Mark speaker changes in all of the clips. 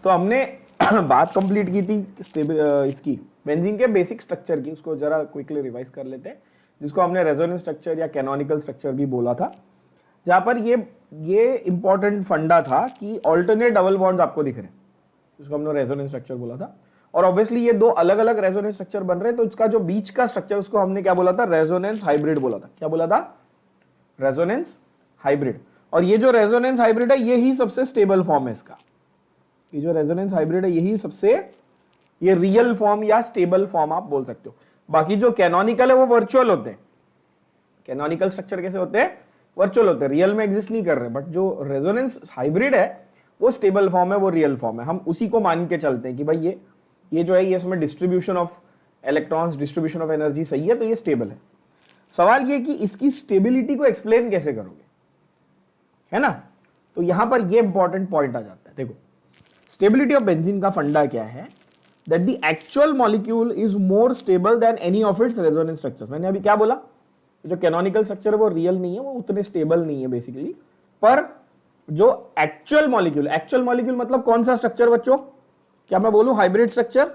Speaker 1: तो हमने बात कंप्लीट की थी इसकी बेंजीन के बेसिक स्ट्रक्चर की, उसको जरा क्विकली रिवाइज कर लेते हैं, जिसको हमने रेजोनेंस स्ट्रक्चर या कैनोनिकल स्ट्रक्चर भी बोला था, जहां पर ये इंपॉर्टेंट फंडा था कि ऑल्टरनेट डबल बॉन्ड्स आपको दिख रहे हैं, जिसको हमने रेजोनेंस स्ट्रक्चर बोला था। और ऑब्वियसली ये दो अलग अलग रेजोनेंस स्ट्रक्चर बन रहे हैं, तो इसका जो बीच का स्ट्रक्चर उसको हमने क्या बोला था, रेजोनेंस हाइब्रिड बोला था। क्या बोला था? Resonance hybrid. और ये जो रेजोनेंस हाइब्रिड है यही सबसे स्टेबल फॉर्म है इसका। ये जो रेजोनेंस हाइब्रिड है यही सबसे, ये रियल फॉर्म या स्टेबल फॉर्म आप बोल सकते हो। बाकी जो कैनोनिकल है वो वर्चुअल होते हैं। कैनोनिकल स्ट्रक्चर कैसे होते हैं? वर्चुअल होते हैं, रियल में एग्जिस्ट नहीं कर रहे। बट जो रेजोनेंस हाइब्रिड है वो स्टेबल फॉर्म है, वो रियल फॉर्म है। हम उसी को मान के चलते हैं कि भाई ये जो है ये इसमें distribution of electrons, distribution of energy सही है, तो ये स्टेबल है। सवाल ये कि इसकी स्टेबिलिटी को एक्सप्लेन कैसे करोगे, है ना? तो यहां पर ये इंपॉर्टेंट पॉइंट आ जाता है। देखो, स्टेबिलिटी ऑफ बेंजीन का फंडा क्या है, that the actual molecule is more stable then any of its resonance structures. मैंने अभी क्या बोला, जो कैनोनिकल स्ट्रक्चर है वो रियल नहीं है, वो उतने स्टेबल नहीं है बेसिकली। पर जो एक्चुअल मॉलिक्यूल मतलब कौन सा स्ट्रक्चर बच्चों? क्या मैं बोलूं हाइब्रिड स्ट्रक्चर?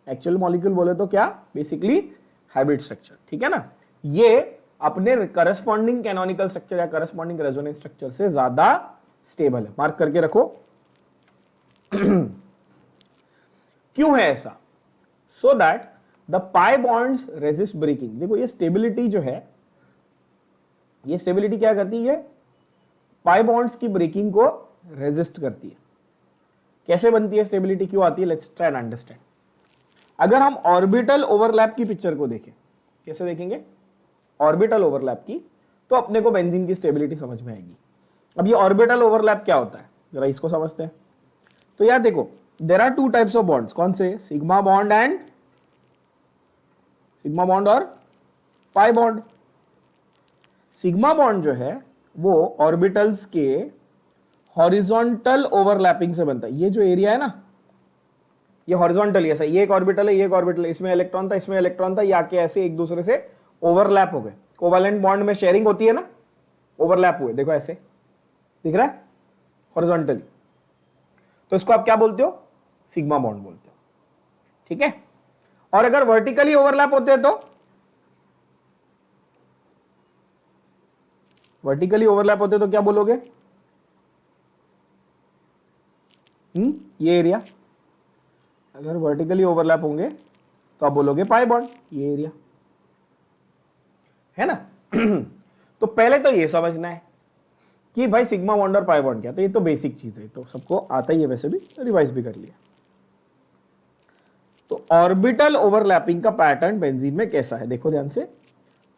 Speaker 1: एक्चुअल मॉलिक्यूल बोले तो क्या, बेसिकली हाइब्रिड स्ट्रक्चर, ठीक है ना? ये अपने करस्पॉन्डिंग कैनोनिकल स्ट्रक्चर या करस्पॉन्डिंग रेजोनेंस स्ट्रक्चर से ज्यादा स्टेबल है। मार्क करके रखो। क्यों है ऐसा? So that the pi bonds resist breaking. देखो ये स्टेबिलिटी जो है, ये स्टेबिलिटी क्या करती है? पाई बॉन्ड्स की ब्रेकिंग को रेजिस्ट करती है। कैसे बनती है स्टेबिलिटी, क्यों आती है? Let's try and understand. अगर हम ऑर्बिटल ओवरलैप की पिक्चर को देखें, कैसे देखेंगे? ऑर्बिटल ओवरलैप की, तो अपने को बेंजीन की स्टेबिलिटी समझ में आएगी। अब ये ऑर्बिटल ओवरलैप क्या होता है, जरा इसको समझते हैं। तो यार देखो, there are two types of bonds. कौन से? सिग्मा बॉन्ड और पाई बॉन्ड। सिग्मा बॉन्ड जो है वो ऑर्बिटल्स के हॉरिजॉन्टल ओवरलैपिंग से बनता है। ये जो एरिया है ना, ये हॉरिजॉन्टल, ऐसा ये एक ऑर्बिटल है, ये एक ऑर्बिटल है, इसमें इलेक्ट्रॉन था, इसमें इलेक्ट्रॉन था, ये आके ऐसे एक दूसरे से ओवरलैप हो गए। कोवैलेंट बॉन्ड में शेयरिंग होती है ना, ओवरलैप हुए, देखो ऐसे दिख रहा है हॉरिजॉन्टली। तो इसको आप क्या बोलते हो? सिग्मा बॉन्ड बोलते हो, ठीक है? और अगर वर्टिकली ओवरलैप होते हैं तो क्या बोलोगे? ये एरिया अगर वर्टिकली ओवरलैप होंगे तो आप बोलोगे पाई बॉन्ड, ये एरिया, है ना? तो पहले तो ये समझना है कि भाई सिग्मा बॉन्ड और पाई बॉन्ड क्या, तो ये तो बेसिक चीज है, तो सबको आता ही है, वैसे भी रिवाइज भी कर लिया। तो ऑर्बिटल ओवरलैपिंग का पैटर्न बेंजीन में कैसा है, देखो ध्यान से।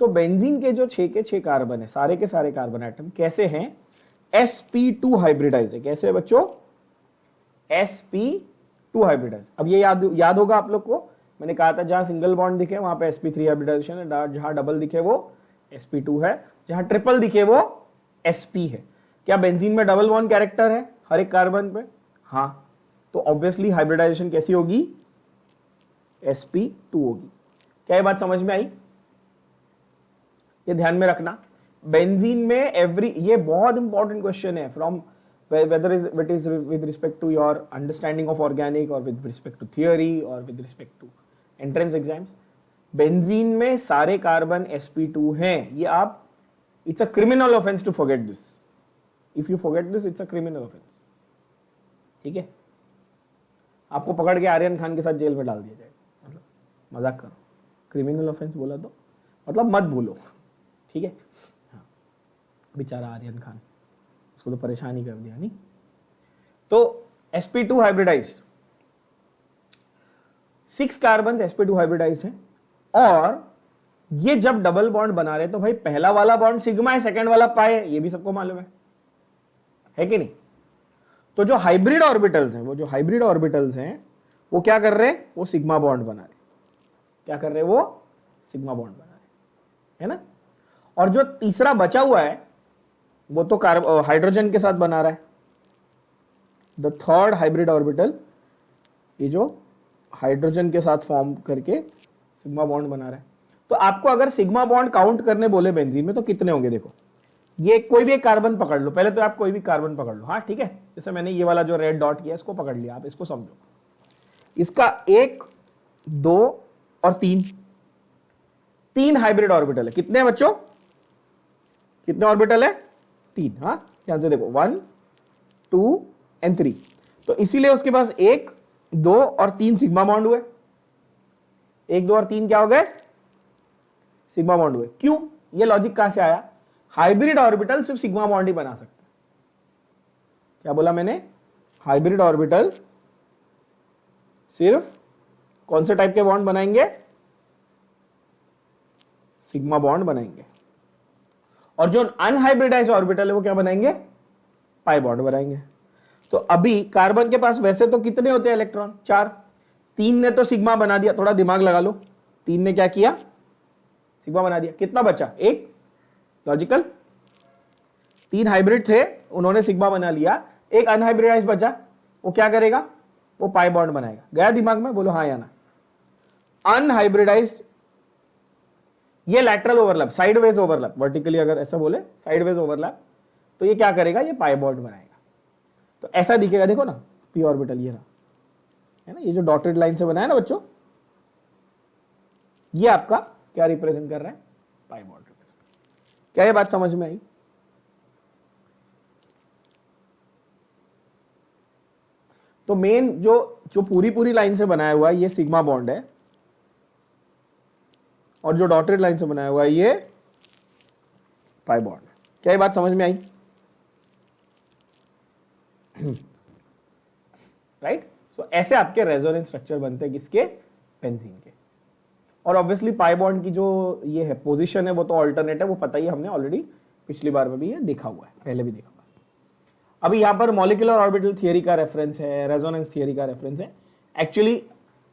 Speaker 1: तो बेंजीन के जो 6 के 6 कार्बन है, सारे के सारे कार्बन एटम कैसे हैं? sp2 हाइब्रिडाइज है। कैसे है बच्चों? sp2 hybridise. अब ये याद होगा आप लोग को, मैंने कहा था जहां सिंगल बॉन्ड दिखे वहां पे sp3 हाइब्रिडाइजेशन है, जहां डबल दिखे वो sp2 है, जहां ट्रिपल दिखे वो sp है। क्या बेंजीन में डबल बॉन्ड कैरेक्टर है हर एक कार्बन पे? हाँ, तो ऑब्वियसली हाइब्रिडाइजेशन कैसी होगी? sp2 होगी। क्या ये बात समझ में आई? ये ध्यान में रखना। बेंजीन में ये बहुत इंपॉर्टेंट क्वेश्चन है, from whether it is with respect to your understanding of organic और विद रिस्पेक्ट टू थियोरी और with respect to entrance exams. Benzene में सारे कार्बन sp2 हैं। ये आप, it's a criminal offence to forget this. If you forget this, it's a criminal offence, ठीक है? आपको पकड़ के आर्यन खान के साथ जेल में डाल दिया जाएगा। मतलब मजाक करो, क्रिमिनल ऑफेंस बोला तो मतलब मत भूलो, ठीक है? हाँ, बेचारा आर्यन खान, उसको तो परेशान ही कर दिया नहीं। तो sp2 hybridised, 6 carbon sp2 hybridised हैं। और ये जब डबल बॉन्ड बना रहे तो भाई पहला वाला बॉन्ड सिग्मा है, सेकंड वाला पाई है, ये भी सबको मालूम है कि नहीं? तो जो हाइब्रिड ऑर्बिटल्स हैं, वो क्या कर रहे हैं? वो सिग्मा बॉन्ड बना रहे। क्या कर रहे हैं? वो सिग्मा बॉन्ड बना रहे, है ना? और जो तीसरा बचा हुआ है वो तो हाइड्रोजन के साथ बना रहा है। द थर्ड हाइब्रिड ऑर्बिटल, ये जो हाइड्रोजन के साथ फॉर्म करके सिग्मा बॉन्ड बना रहा है। तो आपको अगर सिग्मा बॉन्ड काउंट करने बोले बेंजीन में तो कितने होंगे? देखो, ये कोई भी एक कार्बन पकड़ लो, पहले तो आप कोई भी कार्बन पकड़ लो, हाँ ठीक है, जैसे मैंने ये वाला जो रेड डॉट किया इसको पकड़ लिया, आप इसको समझो, इसका 1 2 और 3 हाइब्रिड ऑर्बिटल है। कितने हैं बच्चों, कितने ऑर्बिटल है, 3। हाँ ध्यान से देखो, 1 2 एंड 3। तो इसीलिए उसके पास 1 2 और 3 सिग्मा बॉन्ड हुए। 1 2 और 3 क्या हो गए, सिग्मा बॉन्ड हुए। क्यों, ये लॉजिक कहां से आया, हाइब्रिड ऑर्बिटल सिर्फ सिग्मा बॉन्ड ही बना सकते। क्या बोला मैंने, हाइब्रिड ऑर्बिटल सिर्फ कौन से टाइप के बॉन्ड बनाएंगे, सिग्मा बॉन्ड बनाएंगे। और जो अनहाइब्रिडाइज्ड ऑर्बिटल है वो क्या बनाएंगे, पाई बॉन्ड बनाएंगे। तो अभी कार्बन के पास वैसे तो कितने होते हैं इलेक्ट्रॉन, 4। 3 ने तो सिग्मा बना दिया, थोड़ा दिमाग लगा लो, 3 ने क्या किया, सिग्मा बना दिया। कितना बचा, 1, लॉजिकल। 3 हाइब्रिड थे, उन्होंने सिग्मा बना लिया, एक अनहाइब्रिडाइज बचा, वो क्या करेगा, वो पाई बॉन्ड बनाएगा। गया दिमाग में, बोलो हाँ या ना। अनहाइब्रिडाइज्ड, ये lateral overlap, sideways overlap, vertically अगर ऐसा बोले साइडवेज ओवरलैप, तो ये क्या करेगा, ये पाई बॉन्ड बनाएगा। तो ऐसा दिखेगा, देखो ना, पी ऑर्बिटल ये रहा, है ना, ये जो डॉटेड लाइन से बना है ना बच्चों, ये आपका क्या रिप्रेजेंट कर रहा है, पाई बॉन्ड रिप्रेजेंट। क्या ये बात समझ में आई। तो मेन जो पूरी लाइन से बनाया हुआ है ये सिग्मा बॉन्ड है, और जो डॉटेड लाइन से बनाया हुआ है ये पाई बॉन्ड है। क्या ये बात समझ में आई, राइट। सो ऐसे आपके रेजोनेंस स्ट्रक्चर बनते हैं, किसके, बेंजीन के। और ऑब्वियसली पाई बॉन्ड की जो ये है पोजीशन है वो तो अल्टरनेट है, वो पता ही हमने ऑलरेडी पिछली बार में भी ये देखा हुआ है, पहले भी देखा हुआ है। अभी यहाँ पर मॉलिक्यूलर ऑर्बिटल थियरी का रेफरेंस है, रेजोनेंस थियरी का रेफरेंस है। एक्चुअली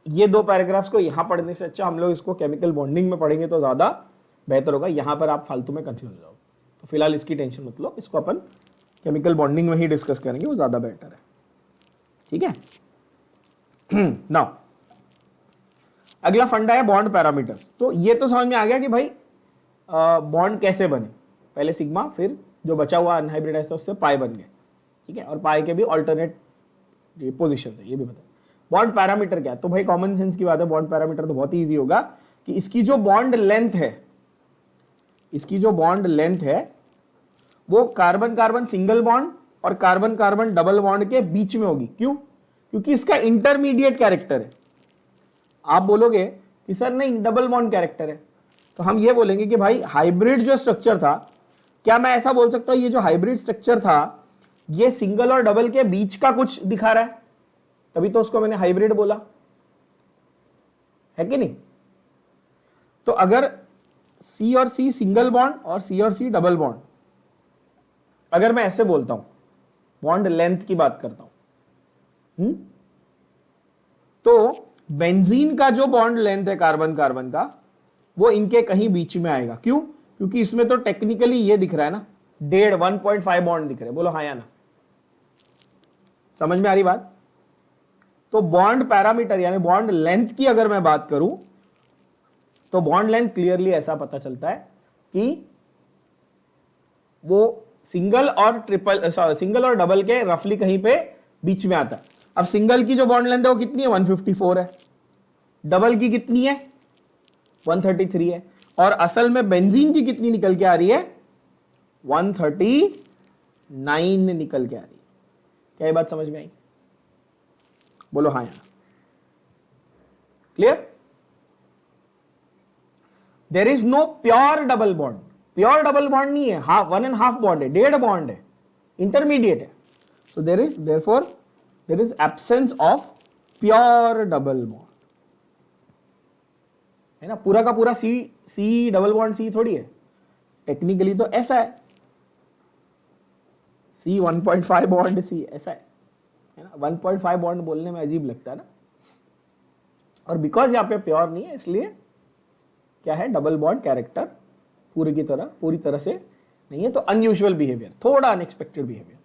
Speaker 1: ये 2 पैराग्राफ्स को यहाँ पढ़ने से अच्छा हम लोग इसको केमिकल बॉन्डिंग में पढ़ेंगे तो ज़्यादा बेहतर होगा। यहाँ पर आप फालतू में कंफ्यूज हो जाओ, तो फिलहाल इसकी टेंशन मत लो, इसको अपन केमिकल बॉन्डिंग में ही डिस्कस करेंगे, वो ज़्यादा बेटर है, ठीक है। नाउ अगला फंडा है बॉन्ड पैरामीटर्स। तो ये तो समझ में आ गया कि भाई बॉन्ड कैसे बने, पहले सिग्मा, फिर जो बचा हुआ अनहाइब्रिडाइज्ड था उससे पाई बन गए, ठीक है। और पाई के भी ऑल्टरनेट पोजीशन है, ये भी बता। बॉन्ड पैरामीटर क्या है, तो भाई कॉमन सेंस की बात है, बॉन्ड पैरामीटर तो बहुत ही ईजी होगा कि इसकी जो बॉन्ड लेंथ है, इसकी जो बॉन्ड लेंथ है वो कार्बन कार्बन सिंगल बॉन्ड और कार्बन कार्बन डबल बॉन्ड के बीच में होगी। क्यों, क्योंकि इसका इंटरमीडिएट कैरेक्टर है। आप बोलोगे कि सर नहीं डबल बॉन्ड कैरेक्टर है, तो हम ये बोलेंगे कि भाई हाइब्रिड जो स्ट्रक्चर था, क्या मैं ऐसा बोल सकता हूं ये जो हाइब्रिड स्ट्रक्चर था ये सिंगल और डबल के बीच का कुछ दिखा रहा है, तभी तो उसको मैंने हाइब्रिड बोला, है कि नहीं। तो अगर C और C सिंगल बॉन्ड और C और C डबल बॉन्ड, अगर मैं ऐसे बोलता हूं, बॉन्ड लेंथ की बात करता हूं, तो बेंजीन का जो बॉन्ड लेंथ है कार्बन कार्बन का, वो इनके कहीं बीच में आएगा। क्यों, क्योंकि इसमें तो टेक्निकली ये दिख रहा है ना, 1.5 बॉन्ड दिख रहे हैं, बोलो हाँ या ना, समझ में आ रही बात। तो बॉन्ड पैरामीटर यानी बॉन्ड लेंथ की अगर मैं बात करूं, तो बॉन्ड लेंथ क्लियरली ऐसा पता चलता है कि वो सिंगल और डबल के रफली कहीं पे बीच में आता है। अब सिंगल की जो बॉन्ड लेंथ है वो कितनी है, 154 है, डबल की कितनी है, 133 है, और असल में बेंजीन की कितनी निकल के आ रही है, 139 निकल के आ रही है। क्या ये बात समझ में आई, बोलो हाँ यार, clear. There is no pure double bond, pure double bond नहीं है, 1.5 बॉन्ड है, 1.5 बॉन्ड है, इंटरमीडिएट है। So therefore there is absence of pure double bond, है ना। पूरा का पूरा सी डबल बॉन्ड सी थोड़ी है, टेक्निकली तो ऐसा है, C 1.5 बॉन्ड C ऐसा है ना। 1.5 बॉन्ड बोलने में अजीब लगता है ना, और बिकॉज यहाँ पे प्योर नहीं है इसलिए क्या है, डबल बॉन्ड कैरेक्टर पूरी तरह से नहीं है। तो अनयूजुअल बिहेवियर, थोड़ा अनएक्सपेक्टेड बिहेवियर,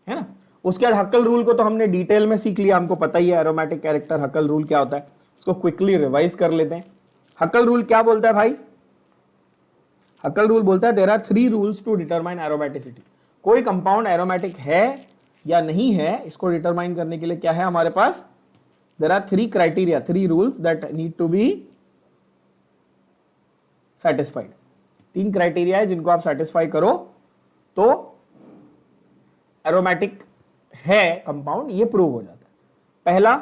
Speaker 1: है ना। उसके बाद हक्कल रूल को तो हमने डिटेल में सीख लिया, हमको पता ही है एरोमेटिक कैरेक्टर हक्कल रूल क्या होता है। इसको क्विकली रिवाइज कर लेते हैं। हक्कल रूल क्या बोलता है भाई, हक्कल रूल बोलता है there are 3 rules to determine aromaticity. कोई कंपाउंड एरोमेटिक है या नहीं है, इसको डिटरमाइन करने के लिए क्या है हमारे पास, there are 3 criteria, 3 rules that need to be satisfied. 3 criteria है जिनको आप सेटिस्फाई करो तो एरोमेटिक है कंपाउंड, ये प्रूव हो जाता है। पहला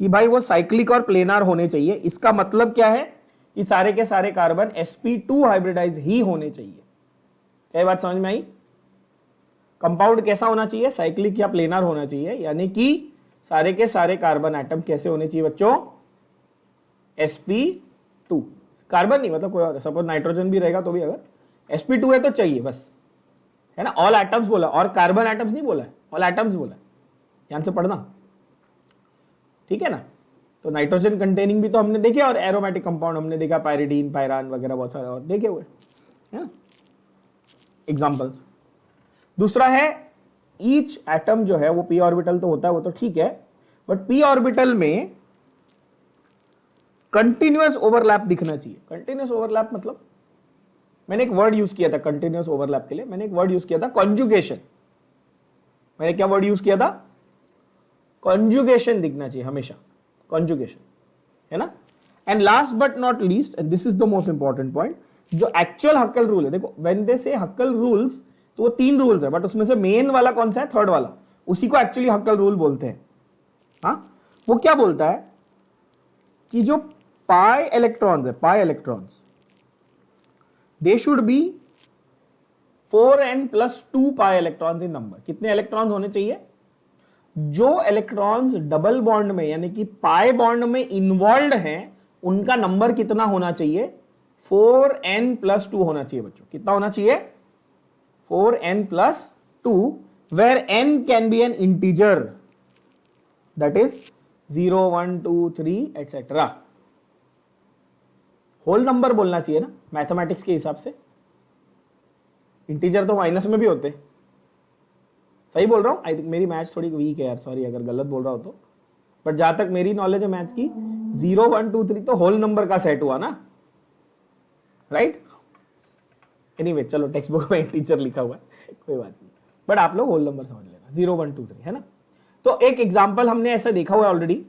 Speaker 1: कि भाई वो साइक्लिक और प्लेनार होने चाहिए। इसका मतलब क्या है कि सारे के सारे कार्बन sp2 हाइब्रिडाइज ही होने चाहिए। क्या बात समझ में आई? कंपाउंड कैसा होना चाहिए, साइक्लिक या प्लेनार होना चाहिए, यानी कि सारे के सारे कार्बन एटम कैसे होने चाहिए बच्चों, sp2। कार्बन नहीं मतलब कोई और, सपोज नाइट्रोजन भी रहेगा तो भी अगर sp2 है तो चाहिए बस, है ना। ऑल एटम्स बोला और कार्बन एटम्स नहीं बोला है, ऑल एटम्स बोला है, ध्यान से पढ़ना, ठीक है ना। तो नाइट्रोजन कंटेनिंग भी तो हमने देखे और एरोमेटिक कंपाउंड हमने देखा, पायरिडीन, पायरान वगैरह बहुत सारे और देखे हुए, है ना एग्जांपल्स। दूसरा है ईच एटम जो है वो p ऑर्बिटल तो होता है, वो तो ठीक है, बट p ऑर्बिटल में कंटिन्यूअस ओवरलैप दिखना चाहिए। कंटिन्यूअस ओवरलैप मतलब मैंने एक वर्ड यूज किया था कंटिन्यूअस ओवरलैप के लिए, मैंने एक वर्ड यूज किया था कॉन्जुगेशन। मैंने क्या वर्ड यूज किया था, कॉन्जुगेशन दिखना चाहिए हमेशा, कॉन्जुगेशन, है ना। And last but not least, and this is the most important point, जो एक्चुअल हक्कल रूल है, देखो व्हेन दे से हक्कल रूल्स तो वो 3 रूल्स है, बट उसमें से मेन वाला कौन सा है, थर्ड वाला, उसी को एक्चुअली हक्कल रूल बोलते हैं। हाँ, वो क्या बोलता है कि जो पाई इलेक्ट्रॉन्स है, pi electrons, they should be 4n+2 pi electrons in number. कितने इलेक्ट्रॉन्स होने चाहिए, जो इलेक्ट्रॉन्स डबल बॉन्ड में यानी कि पाई बॉन्ड में इन्वॉल्व हैं उनका नंबर कितना होना चाहिए, 4n+2 होना चाहिए बच्चों। कितना होना चाहिए, 4n+2, where n can be an integer, that is 0 1 2 3 etc. Whole number बोलना चाहिए ना मैथमेटिक्स के हिसाब से, इंटीजर तो माइनस में भी होते। सही बोल रहा हूं, आई थिंक मेरी मैथ्स थोड़ी वीक है यार, सॉरी अगर गलत बोल रहा हो तो, बट जहां तक मेरी नॉलेज है मैथ्स की, 0 1 2 3 तो होल नंबर का सेट हुआ ना, राइट। एनीवे चलो टेक्स्ट बुक में इंटीजर लिखा हुआ है कोई बात नहीं, बट आप लोग होल नंबर समझ लेना, 0 1 2 3, है ना। तो एक एग्जाम्पल हमने ऐसा देखा हुआ है ऑलरेडी,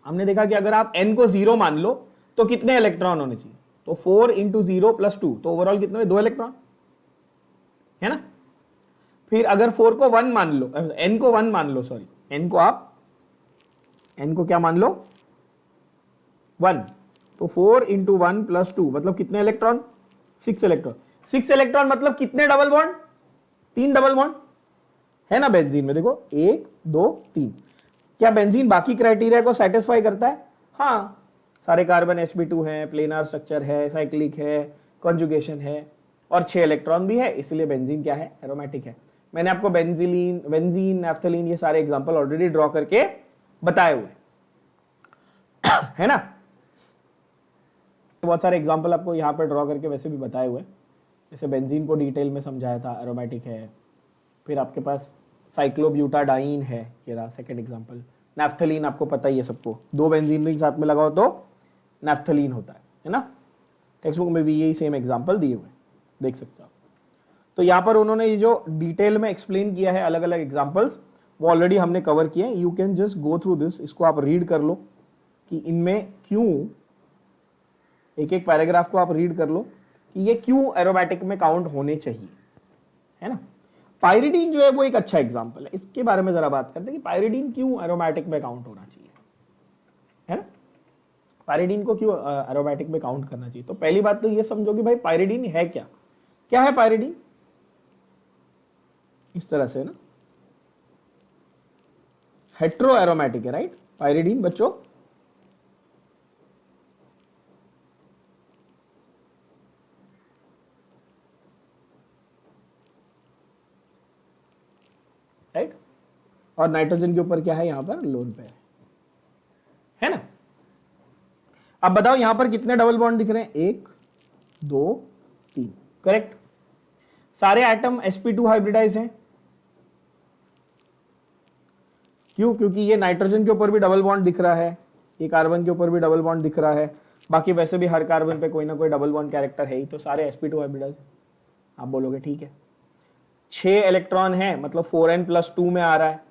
Speaker 1: हमने देखा कि अगर आप n को 0 मान लो तो कितने इलेक्ट्रॉन होने चाहिए, तो 4 × 0 + 2, तो ओवरऑल कितने हुए, 2 इलेक्ट्रॉन, है ना। फिर अगर 4 को 1 मान लो, n को 1 मान लो, सॉरी n को आप n को क्या मान लो, 1, तो 4 × 1 + 2 मतलब कितने इलेक्ट्रॉन, 6 इलेक्ट्रॉन। 6 इलेक्ट्रॉन मतलब कितने डबल बॉन्ड, 3 डबल बॉन्ड, है ना। बेंजीन में देखो 1 2 3, क्या बेंजीन बाकी क्राइटेरिया को सेटिस्फाई करता है, हाँ, सारे कार्बन sp2 हैं, प्लेनार स्ट्रक्चर है, साइक्लिक है, कॉन्जुगेशन है और 6 इलेक्ट्रॉन भी है, इसलिए बेंजीन क्या है, एरोमेटिक है। मैंने आपको बेंजीन, नैफ्थलीन ये सारे एग्जांपल ऑलरेडी ड्रॉ करके बताए हुए है ना। बहुत सारे एग्जांपल आपको यहाँ पर ड्रॉ करके वैसे भी बताए हुए, जैसे बेंजीन को डिटेल में समझाया था, एरोमेटिक है। फिर आपके पास साइक्लोब्यूटाडाइन है, ये रहा सेकंड एग्जांपल। नैफ्थलीन आपको पता ही है सबको, 2 बेंजीन रिंग साथ में लगाओ तो नैफ्थलीन होता है ना। टेक्स्ट बुक में भी यही सेम एग्जांपल दिए हुए, देख सकते हो। तो यहाँ पर उन्होंने ये जो डिटेल में एक्सप्लेन किया है अलग अलग एग्जांपल्स, वो ऑलरेडी हमने कवर किए हैं। You can just go through this, इसको आप रीड कर लो कि इनमें क्यों, एक एक पैराग्राफ को आप रीड कर लो कि ये क्यों एरोमेटिक में काउंट होने चाहिए, है ना। पायरिडीन जो है वो एक अच्छा एग्जांपल है, इसके बारे में जरा बात करते हैं कि पायरिडीन क्यों एरोमेटिक में काउंट होना चाहिए, है ना। पायरिडीन को क्यों एरोमेटिक में काउंट करना चाहिए, तो पहली बात तो ये समझो कि भाई पायरिडीन है क्या, क्या है पायरिडीन, इस तरह से ना, हेट्रो एरोमेटिक है, राइट। पायरिडीन बच्चों राइट, और नाइट्रोजन के ऊपर क्या है, यहां पर लोन पेयर है ना। अब बताओ यहां पर कितने डबल बॉन्ड दिख रहे हैं, 1 2 3, करेक्ट। सारे एटम sp2 हाइब्रिडाइज हैं, क्यों, क्योंकि ये नाइट्रोजन के ऊपर भी डबल बॉन्ड दिख रहा है, ये कार्बन के ऊपर भी डबल बॉन्ड दिख रहा है, बाकी वैसे भी हर कार्बन पे कोई ना कोई डबल बॉन्ड कैरेक्टर है ही, तो सारे sp2 हाइब्रिडाइज। आप बोलोगे ठीक है, 6 इलेक्ट्रॉन है मतलब 4n+2 में आ रहा है,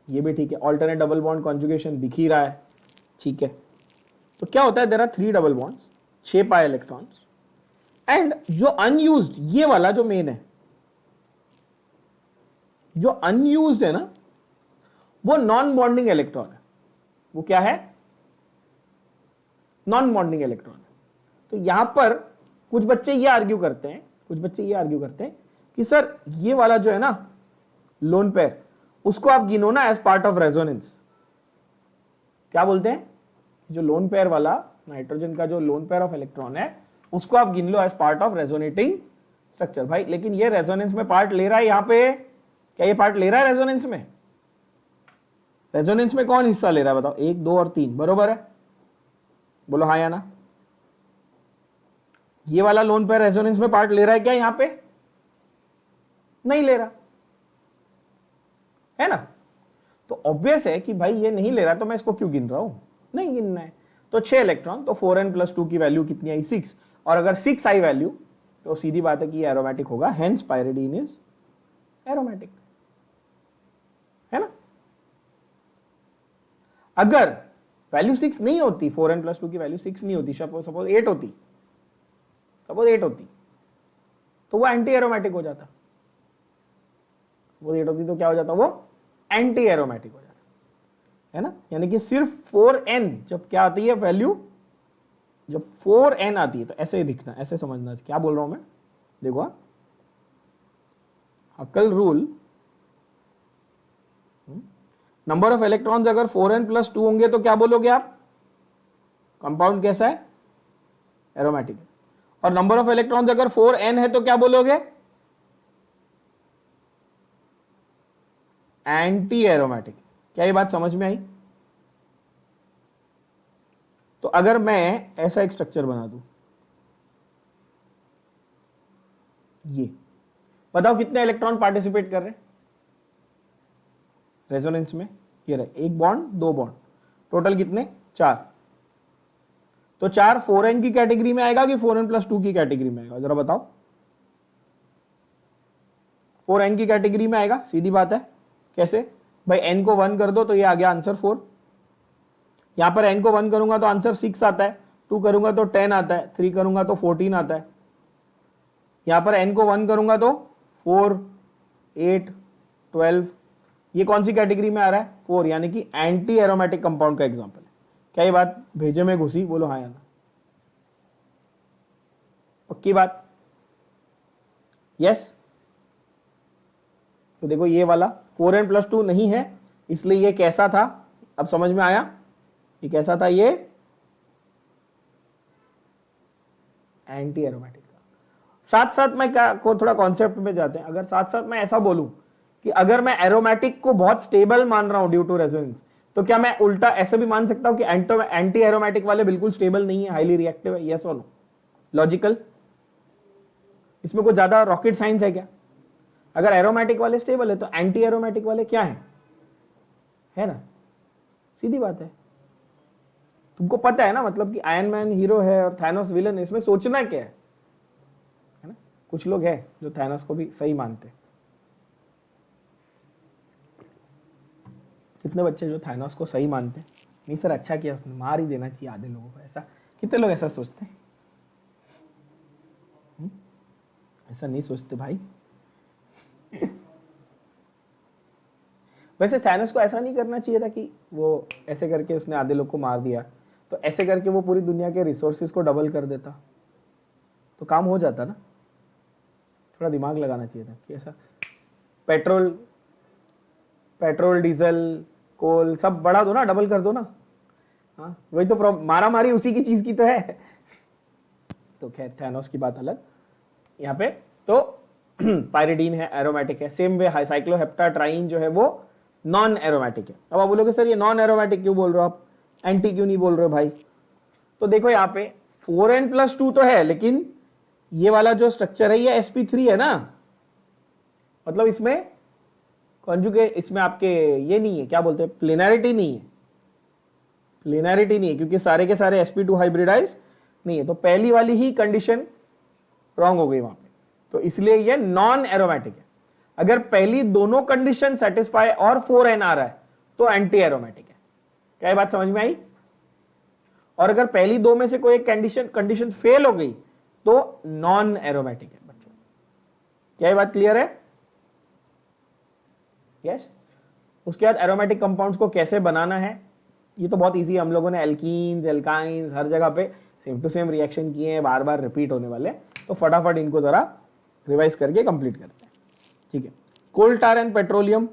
Speaker 1: ये भी ठीक है। ऑल्टरनेट डबल बॉन्ड कॉन्जुगेशन दिख ही रहा है, ठीक है। तो क्या होता है, there are 3 double bonds, 6 pi electrons, and जो अनयूज्ड, ये वाला जो मेन है, जो अनयूज्ड है ना, वो नॉन बॉन्डिंग इलेक्ट्रॉन है। वो क्या है, नॉन बॉन्डिंग इलेक्ट्रॉन है। तो यहां पर कुछ बच्चे ये आर्ग्यू करते हैं, कि सर ये वाला जो है ना लोन पेयर, उसको आप गिनो ना एज पार्ट ऑफ रेजोनेंस। क्या बोलते हैं, जो लोन पेयर वाला नाइट्रोजन का जो लोन पेयर ऑफ इलेक्ट्रॉन है, उसको आप गिन लो as part of resonating structure. भाई लेकिन ये रेजोनेंस में पार्ट ले रहा है यहां पे, क्या ये पार्ट ले रहा है रेजोनेंस में? रेजोनेंस में कौन हिस्सा ले रहा है बताओ? 1, 2 और 3, बरोबर है? बोलो हाँ या ना। ये वाला लोन पेयर रेजोनेंस में पार्ट ले रहा है क्या यहां पे? नहीं ले रहा है ना। तो ऑब्वियस है कि भाई ये नहीं ले रहा, तो मैं इसको क्यों गिन रहा हूं? नहीं गिनना है। तो 6 इलेक्ट्रॉन, तो 4n+2 की वैल्यू कितनी आई? 6। और अगर 6 आई वैल्यू, तो सीधी बात है कि ये एरोमेटिक होगा, हेंस पाइरिडीन इज एरोमेटिक, है ना। अगर वैल्यू 6 नहीं होती, 4n+2 की वैल्यू 6 नहीं होती, सपोज 8 होती, तो वो एंटी एरोमेटिक हो जाता। सपोज 8 होती तो क्या हो जाता? वो एंटी एरोमेटिक हो जाता, है ना। यानी कि सिर्फ 4n जब क्या आती है वैल्यू, जब 4n आती है, तो ऐसे ही दिखना, ऐसे समझना। क्या बोल रहा हूं मैं, देखो हक्कल रूल, नंबर ऑफ इलेक्ट्रॉन्स अगर 4n+2 होंगे तो क्या बोलोगे आप? कंपाउंड कैसा है? एरोमेटिक। और नंबर ऑफ इलेक्ट्रॉन्स अगर 4n है तो क्या बोलोगे? Anti aromatic. क्या ये बात समझ में आई? तो अगर मैं ऐसा एक स्ट्रक्चर बना दूं, ये बताओ कितने इलेक्ट्रॉन पार्टिसिपेट कर रहे हैं रेजोनेंस में? ये रहे 1 बॉन्ड 2 बॉन्ड, टोटल कितने? 4। तो 4 4n की कैटेगरी में आएगा कि 4n+2 की कैटेगरी में आएगा? जरा बताओ। 4n की कैटेगरी में आएगा, सीधी बात है। कैसे भाई? n को 1 कर दो तो ये आ गया आंसर 4। यहां पर n को 1 करूंगा तो आंसर 6 आता है, 2 करूंगा तो 10 आता है, 3 करूंगा तो 14 आता है। यहां पर n को 1 करूंगा तो 4, 8, 12, ये कौन सी कैटेगरी में आ रहा है? 4, यानी कि एंटी एरोमेटिक कंपाउंड का एग्जांपल है। क्या ये बात भेजे में घुसी? बोलो हाँ या ना। पक्की बात? यस। तो देखो ये वाला 4n+2 नहीं है, इसलिए ये कैसा था? अब समझ में आया ये कैसा था? ये एंटी एरोमेटिक था। साथ साथ मैं क्या को थोड़ा कॉन्सेप्ट में जाते हैं। अगर साथ साथ मैं ऐसा बोलूं कि अगर मैं एरोमेटिक को बहुत स्टेबल मान रहा हूं ड्यू टू रेजोनेंस, तो क्या मैं उल्टा ऐसे भी मान सकता हूं कि एंटी एरोमेटिक वाले बिल्कुल स्टेबल नहीं है, हाईली रिएक्टिव है? यस और नो? लॉजिकल? इसमें कुछ ज्यादा रॉकेट साइंस है क्या? अगर एरोमेटिक वाले स्टेबल है तो एंटी एरोमेटिक वाले क्या है ना? सीधी बात है। तुमको पता है ना, मतलब कि आयरन मैन हीरो है और थैनोस विलन है, इसमें सोचना क्या है ना। कुछ लोग हैं जो थैनोस को भी सही मानते हैं। कितने बच्चे जो थैनोस को सही मानते हैं? नहीं सर अच्छा किया उसने, मार ही देना चाहिए आधे लोगों को, ऐसा कितने लोग ऐसा सोचते हैं? ऐसा नहीं सोचते भाई। वैसे थैनोस को ऐसा नहीं करना चाहिए था कि वो ऐसे करके उसने आधे लोग को मार दिया, तो ऐसे करके वो पूरी दुनिया के रिसोर्सेज को डबल कर देता तो काम हो जाता ना। थोड़ा दिमाग लगाना चाहिए था कि ऐसा पेट्रोल डीजल कोल सब बढ़ा दो ना, डबल कर दो ना। हाँ वही तो मारा मारी उसी की चीज की तो है। तो खैर थैनोस की बात अलग। यहाँ पे तो पायरिडीन है, एरोमेटिक है। सेम वे साइक्लोहेप्टाट्राइन जो है वो नॉन एरोमेटिक है। अब आप बोलोगे सर ये नॉन एरोमेटिक क्यों बोल रहे हो आप, एंटी क्यों नहीं बोल रहे हो भाई? तो देखो यहाँ पे 4n+2 तो है, लेकिन ये वाला जो स्ट्रक्चर है ये sp3 है ना, मतलब इसमें कॉन्जुगेट, इसमें आपके ये नहीं है, क्या बोलते हैं, प्लेनैरिटी नहीं है, क्योंकि सारे के सारे sp2 हाइब्रिडाइज नहीं है, तो पहली वाली ही कंडीशन रॉन्ग हो गई वहां पे, तो इसलिए ये नॉन एरोमेटिक है। अगर पहली दोनों कंडीशन सेटिस्फाई और 4n आ रहा है तो एंटी एरोमेटिक है। क्या ये बात समझ में आई? और अगर पहली दो में से कोई एक कंडीशन फेल हो गई तो नॉन एरोमेटिक है बच्चों। क्या ये बात क्लियर है? यस। उसके बाद एरोमेटिक कंपाउंड्स को कैसे बनाना है, ये तो बहुत इजी है। हम लोगों ने एल्कीन्स, एल्काइंस हर जगह पे सेम टू सेम रिएक्शन किए हैं, बार बार रिपीट होने वाले, तो फटाफट इनको जरा रिवाइज करके कंप्लीट करते हैं। ठीक है, coal tar and petroleum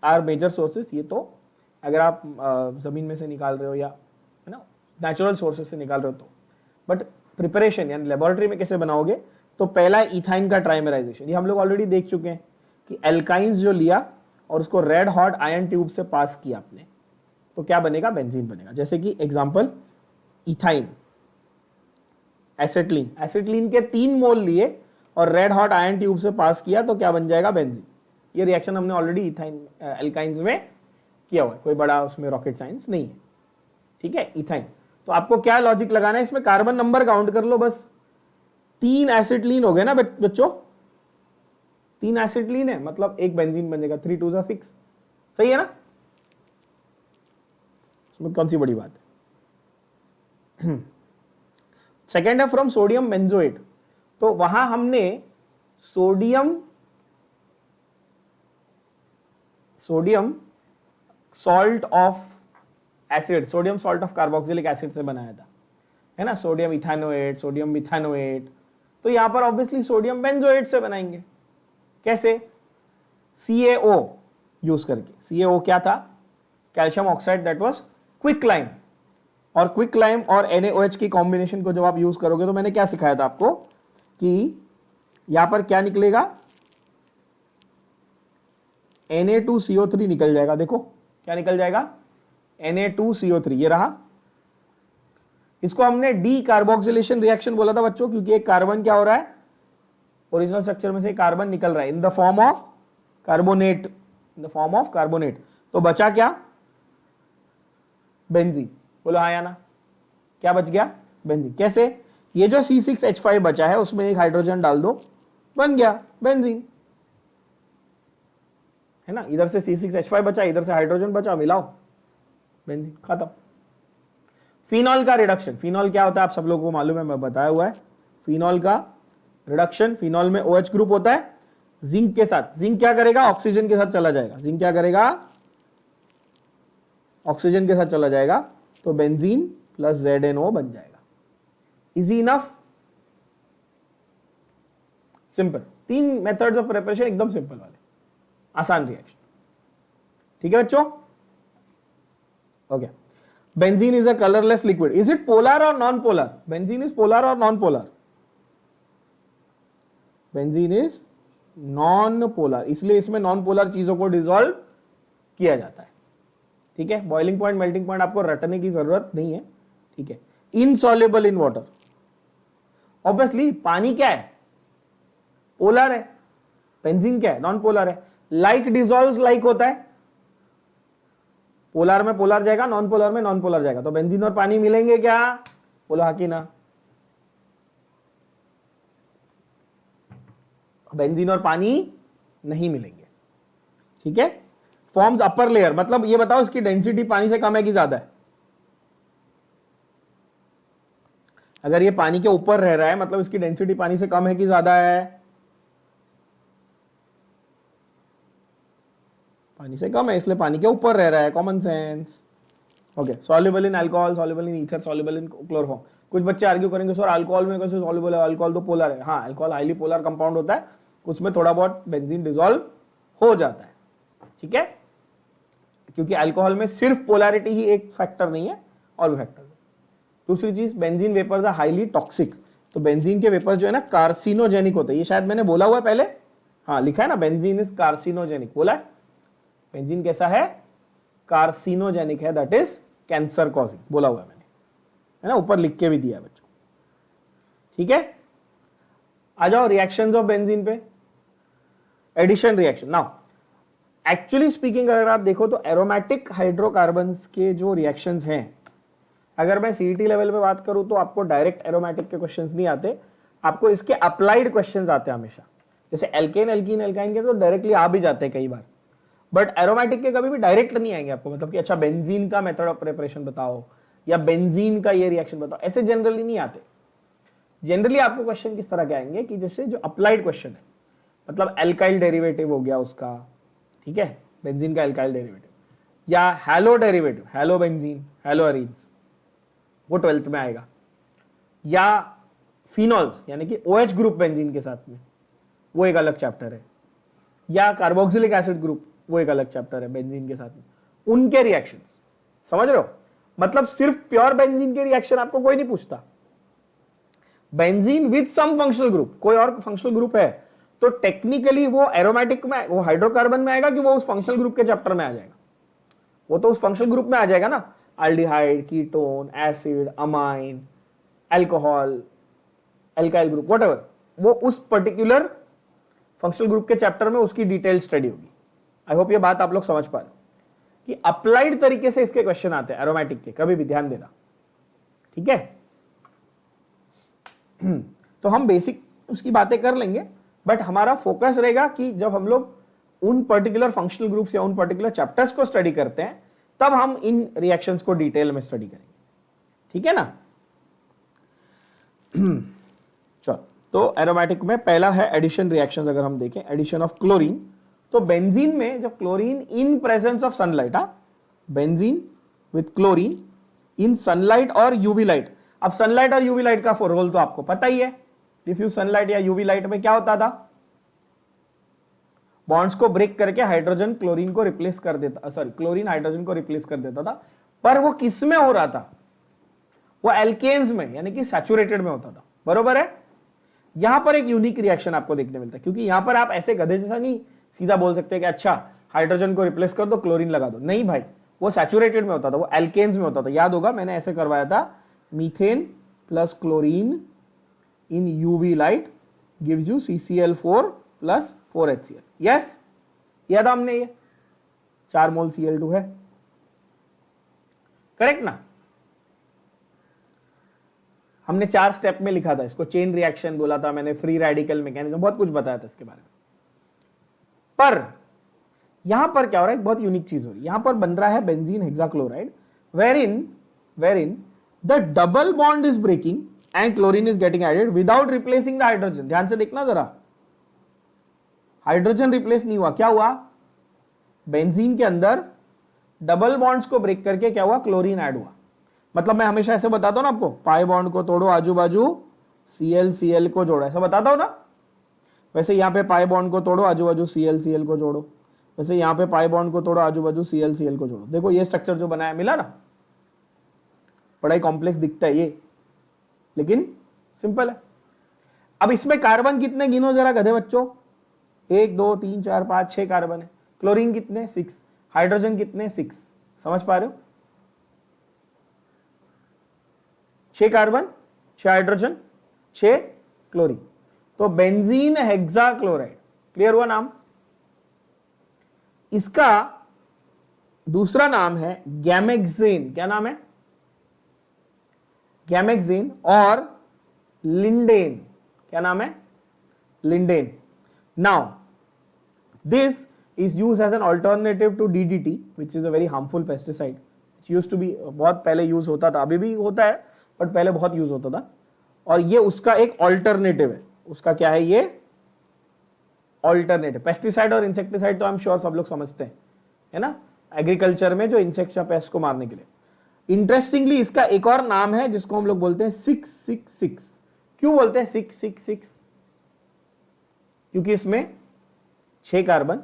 Speaker 1: are major sources. ये तो अगर आप जमीन में से निकाल रहे हो या है ना नेचुरल सोर्सेस से निकाल रहे हो तो, बट प्रिपरेशन यानी लेबोरेटरी में कैसे बनाओगे, तो पहला इथाइन का ट्राइमराइजेशन। ये हम लोग ऑलरेडी देख चुके हैं कि एल्काइंस जो लिया और उसको रेड हॉट आयरन ट्यूब से पास किया आपने, तो क्या बनेगा? बेंजीन बनेगा। जैसे कि एग्जांपल इथाइन, एसिटिलीन, एसिटिलीन के 3 मोल लिए और रेड हॉट आयरन ट्यूब से पास किया तो क्या बन जाएगा? बेंजीन। ये रिएक्शन हमने ऑलरेडी इथाइन एल्काइंस में किया हुआ है, कोई बड़ा उसमें रॉकेट साइंस नहीं है। ठीक है, इथाइन। तो आपको क्या लॉजिक लगाना है इसमें? कार्बन नंबर काउंट कर लो बस। 3 एसिटिलीन हो गए ना बच्चों, 3 एसिटिलीन है मतलब एक बेंजीन बनेगा, 3 2 6। सही है ना? इसमें कौन सी बड़ी बात है? सेकेंड है फ्रॉम सोडियम बेंजोएट। तो वहां हमने sodium salt of acid, sodium salt of carboxylic acid से बनाया था, है ना, सोडियम इथानोएट, सोडियम मिथानोएट। तो यहां पर ऑब्वियसली सोडियम बेंजोएट से बनाएंगे। कैसे? CaO यूज करके। CaO क्या था? Calcium oxide, that was quicklime. और क्विकलाइम और NaOH की कॉम्बिनेशन को जब आप यूज करोगे तो मैंने क्या सिखाया था आपको कि यहां पर क्या निकलेगा? Na2CO3 निकल जाएगा। देखो क्या निकल जाएगा? Na2CO3, ये रहा। इसको हमने डी कार्बोक्सिलेशन रिएक्शन बोला था बच्चों, क्योंकि एक कार्बन क्या हो रहा है? ओरिजिनल स्ट्रक्चर में से कार्बन निकल रहा है in the form of carbonate, in the form of carbonate. तो बचा क्या? बेंजीन। बोलो हाँ या ना? क्या बच गया? बेंजीन। कैसे? ये जो C6H5 बचा है उसमें एक हाइड्रोजन डाल दो, बन गया बेंजीन, है ना। इधर से C6H5 बचा, इधर से हाइड्रोजन बचा, मिलाओ, बेंजीन, खत्म। फिनॉल का रिडक्शन। फिनॉल क्या होता है आप सब लोगों को मालूम है, मैं बताया हुआ है। फिनॉल का रिडक्शन, फिनॉल में OH ग्रुप होता है जिंक के साथ। जिंक क्या करेगा? ऑक्सीजन के साथ चला जाएगा। जिंक क्या करेगा? ऑक्सीजन के साथ चला जाएगा, तो बेंजीन प्लस ZNO बन जाएगा। Easy enough? Simple. 3 methods of preparation, एकदम सिंपल वाले, आसान रिएक्शन। ठीक है बच्चों? Okay. Benzene is a colourless liquid. Is it polar और non polar? Benzene is polar और non polar? Benzene is non polar, इसलिए इसमें नॉन पोलर चीजों को डिसॉल्व किया जाता है। ठीक है, बॉइलिंग पॉइंट, मेल्टिंग पॉइंट आपको रटने की जरूरत नहीं है। ठीक है। Insoluble in water. ऑब्वियसली पानी क्या है? पोलर है। बेंजीन क्या है? नॉन पोलर है। लाइक डिसॉल्व्स लाइक होता है, पोलर में पोलर जाएगा, नॉन पोलर में नॉन पोलर जाएगा। तो बेंजीन और पानी मिलेंगे क्या? बोलो हाँ कि ना? बेंजीन और पानी नहीं मिलेंगे। ठीक है। फॉर्म्स अपर लेयर, मतलब ये बताओ इसकी डेंसिटी पानी से कम है कि ज्यादा है? अगर ये पानी के ऊपर रह रहा है मतलब इसकी डेंसिटी पानी से कम है कि ज्यादा है? पानी से कम है, इसलिए पानी के ऊपर रह रहा है, common sense. Okay. Soluble in alcohol, soluble in ether, soluble in chloroform. कुछ बच्चे आर्ग्यू करेंगे सर अल्कोहल में कैसे सॉल्युबल है? अल्कोहल तो पोलर है। हाँ, अल्कोहल हाईली पोलर कंपाउंड होता है, उसमें थोड़ा बहुत बेंजीन डिसॉल्व हो जाता है। ठीक है, क्योंकि अल्कोहल में सिर्फ पोलैरिटी ही एक फैक्टर नहीं है, और भी फैक्टर है। दूसरी चीज, benzene vapours are highly toxic. तो बेंजीन के वेपर्स जो है ना कार्सिनोजेनिक होते हैं। ये शायद मैंने बोला हुआ है पहले, हाँ लिखा है ना, बेंजीन इज कार्सिनोजेनिक। बोला है बेंजीन कैसा है? कार्सिनोजेनिक है, दैट इज कैंसर कॉजिंग, बोला हुआ है मैंने, है ना, ऊपर लिख के भी दिया है बच्चों। ठीक है, आ जाओ रिएक्शंस ऑफ बेंजीन पे। Addition reaction. Now actually speaking अगर आप देखो तो एरोमेटिक हाइड्रोकार्बन्स के जो रिएक्शंस हैं, अगर मैं सीईटी लेवल पे बात करूं तो आपको डायरेक्ट एरोमेटिक के क्वेश्चंस नहीं आते, आपको इसके अप्लाइड क्वेश्चंस आते हैं हमेशा। जैसे एल्केन एल्कीन एल्काइन के तो डायरेक्टली आ भी जाते हैं कई बार, बट एरोमेटिक के कभी भी डायरेक्ट नहीं आएंगे आपको, मतलब कि अच्छा बेंजीन का मेथड ऑफ प्रिपरेशन बताओ या बेंजीन का ये रिएक्शन बताओ, ऐसे जनरली नहीं आते। जनरली आपको क्वेश्चन किस तरह के आएंगे कि जैसे जो अप्लाइड क्वेश्चन है, मतलब एल्काइल डेरिवेटिव हो गया उसका, ठीक है, बेंजीन का एल्काइल डेरिवेटिव, या hello derivative, hello benzene, hello arenes, वो 12th में आएगा, या फिनॉल्स यानी कि OH ग्रुप बेंजीन के साथ में, वो एक अलग चैप्टर है, या कार्बोक्सिलिक एसिड ग्रुप, वो एक अलग चैप्टर है बेंजीन के साथ में, उनके रिएक्शंस, समझ रहे हो? मतलब सिर्फ प्योर बेंजीन के रिएक्शन आपको कोई नहीं पूछता, benzene with some functional group, कोई और फंक्शनल ग्रुप है तो टेक्निकली वो एरोमेटिक में, वो हाइड्रोकार्बन में आएगा कि वो उस फंक्शनल ग्रुप के चैप्टर में आ जाएगा? वो तो उस फंक्शनल ग्रुप में आ जाएगा ना, aldehyde, ketone, acid, amine, alcohol, alkyl group, whatever, वो उस पर्टिकुलर फंक्शनल ग्रुप के चैप्टर में उसकी डिटेल स्टडी होगी। आई होप ये बात आप लोग समझ पा रहे हो कि अप्लाइड तरीके से इसके क्वेश्चन आते हैं एरोमेटिक के, कभी भी ध्यान देना, ठीक है? तो हम बेसिक उसकी बातें कर लेंगे, बट हमारा फोकस रहेगा कि जब हम लोग उन पर्टिकुलर फंक्शनल ग्रुप्स या उन पर्टिकुलर चैप्टर्स को स्टडी करते हैं तब हम इन रिएक्शंस को डिटेल में स्टडी करेंगे, ठीक है ना? चलो, तो एरोमेटिक में पहला है एडिशन रिएक्शंस। अगर हम देखें एडिशन ऑफ क्लोरीन, तो बेंजीन में जब chlorine in presence of sunlight, benzene with chlorine in sunlight और यूवी लाइट। अब सनलाइट और यूवी लाइट का रोल तो आपको पता ही है, डिफ्यूज सनलाइट या यूवी लाइट में क्या होता था, बॉन्ड्स को ब्रेक करके हाइड्रोजन क्लोरीन को रिप्लेस कर देता, सॉरी क्लोरीन हाइड्रोजन को रिप्लेस कर देता था, पर वो किस में हो रहा था, वो एल्केन्स में, यानी कि सैचुरेटेड में होता था, बरोबर है? यहां पर एक यूनिक रिएक्शन आपको देखने मिलता है, क्योंकि यहां पर आप ऐसे गधे जैसा नहीं सीधा बोल सकते कि अच्छा हाइड्रोजन को रिप्लेस कर दो, क्लोरीन लगा दो, नहीं भाई, वो सैचुरेटेड में होता था, वो एल्केन्स में होता था। याद होगा मैंने ऐसे करवाया था, methane plus chlorine in UV light gives you CCl4 plus 4HCl, yes, याद हमने ये 4 मोल Cl2 है, करेक्ट ना? हमने 4 स्टेप में लिखा था इसको, चेन रिएक्शन बोला था मैंने, फ्री रेडिकल मैकेनिज्म, बहुत कुछ बताया था इसके बारे में। पर यहां पर क्या हो रहा है, एक बहुत यूनिक चीज हो रही है, यहां पर बन रहा है benzene hexachloride, wherein the double bond is breaking and chlorine is getting added without replacing the hydrogen। ध्यान से देखना जरा, हाइड्रोजन रिप्लेस नहीं हुआ, क्या हुआ, बेंजीन के अंदर डबल बॉन्ड्स को ब्रेक करके क्या हुआ, क्लोरीन ऐड हुआ। मतलब मैं हमेशा ऐसे बताता हूं ना आपको, पाई बॉन्ड को तोड़ो, आजू बाजू Cl को जोड़ो, ऐसा बताता हूं ना? वैसे यहां पे पाई बॉन्ड को तोड़ो, आजू बाजू Cl को जोड़ो, वैसे यहां पे पाई बॉन्ड को तोड़ो, आजू बाजू Cl को जोड़ो। देखो ये स्ट्रक्चर जो बनाया, मिला ना? बड़ा ही कॉम्प्लेक्स दिखता है ये, लेकिन सिंपल है। अब इसमें कार्बन कितने गिनो जरा गधे बच्चों, 1 2 3 4 5 6 कार्बन है, क्लोरीन कितने 6, हाइड्रोजन कितने 6, समझ पा रहे हो? 6 कार्बन, 6 हाइड्रोजन, 6 क्लोरीन, तो बेंजीन हेक्साक्लोराइड, क्लियर हुआ नाम? इसका दूसरा नाम है गैमेक्सेन, क्या नाम है, गैमेक्सेन, और लिंडेन, क्या नाम है, lindane. Now this is used as an alternative to DDT, which is a very harmful pesticide. It used to be, बहुत पहले यूज होता था, अभी भी होता है, बट पहले बहुत यूज होता था, और ये उसका एक ऑल्टरनेटिव है। उसका क्या है ये ऑल्टरनेटिव? पेस्टिसाइड और इंसेक्टिसाइड तो आई एम श्योर सब लोग समझते हैं, है ना, एग्रीकल्चर में जो इंसेक्ट्स या पेस्ट को मारने के लिए। इंटरेस्टिंगली इसका एक और नाम है जिसको हम लोग बोलते हैं 666। क्यों बोलते हैं 666? क्योंकि इसमें 6 कार्बन,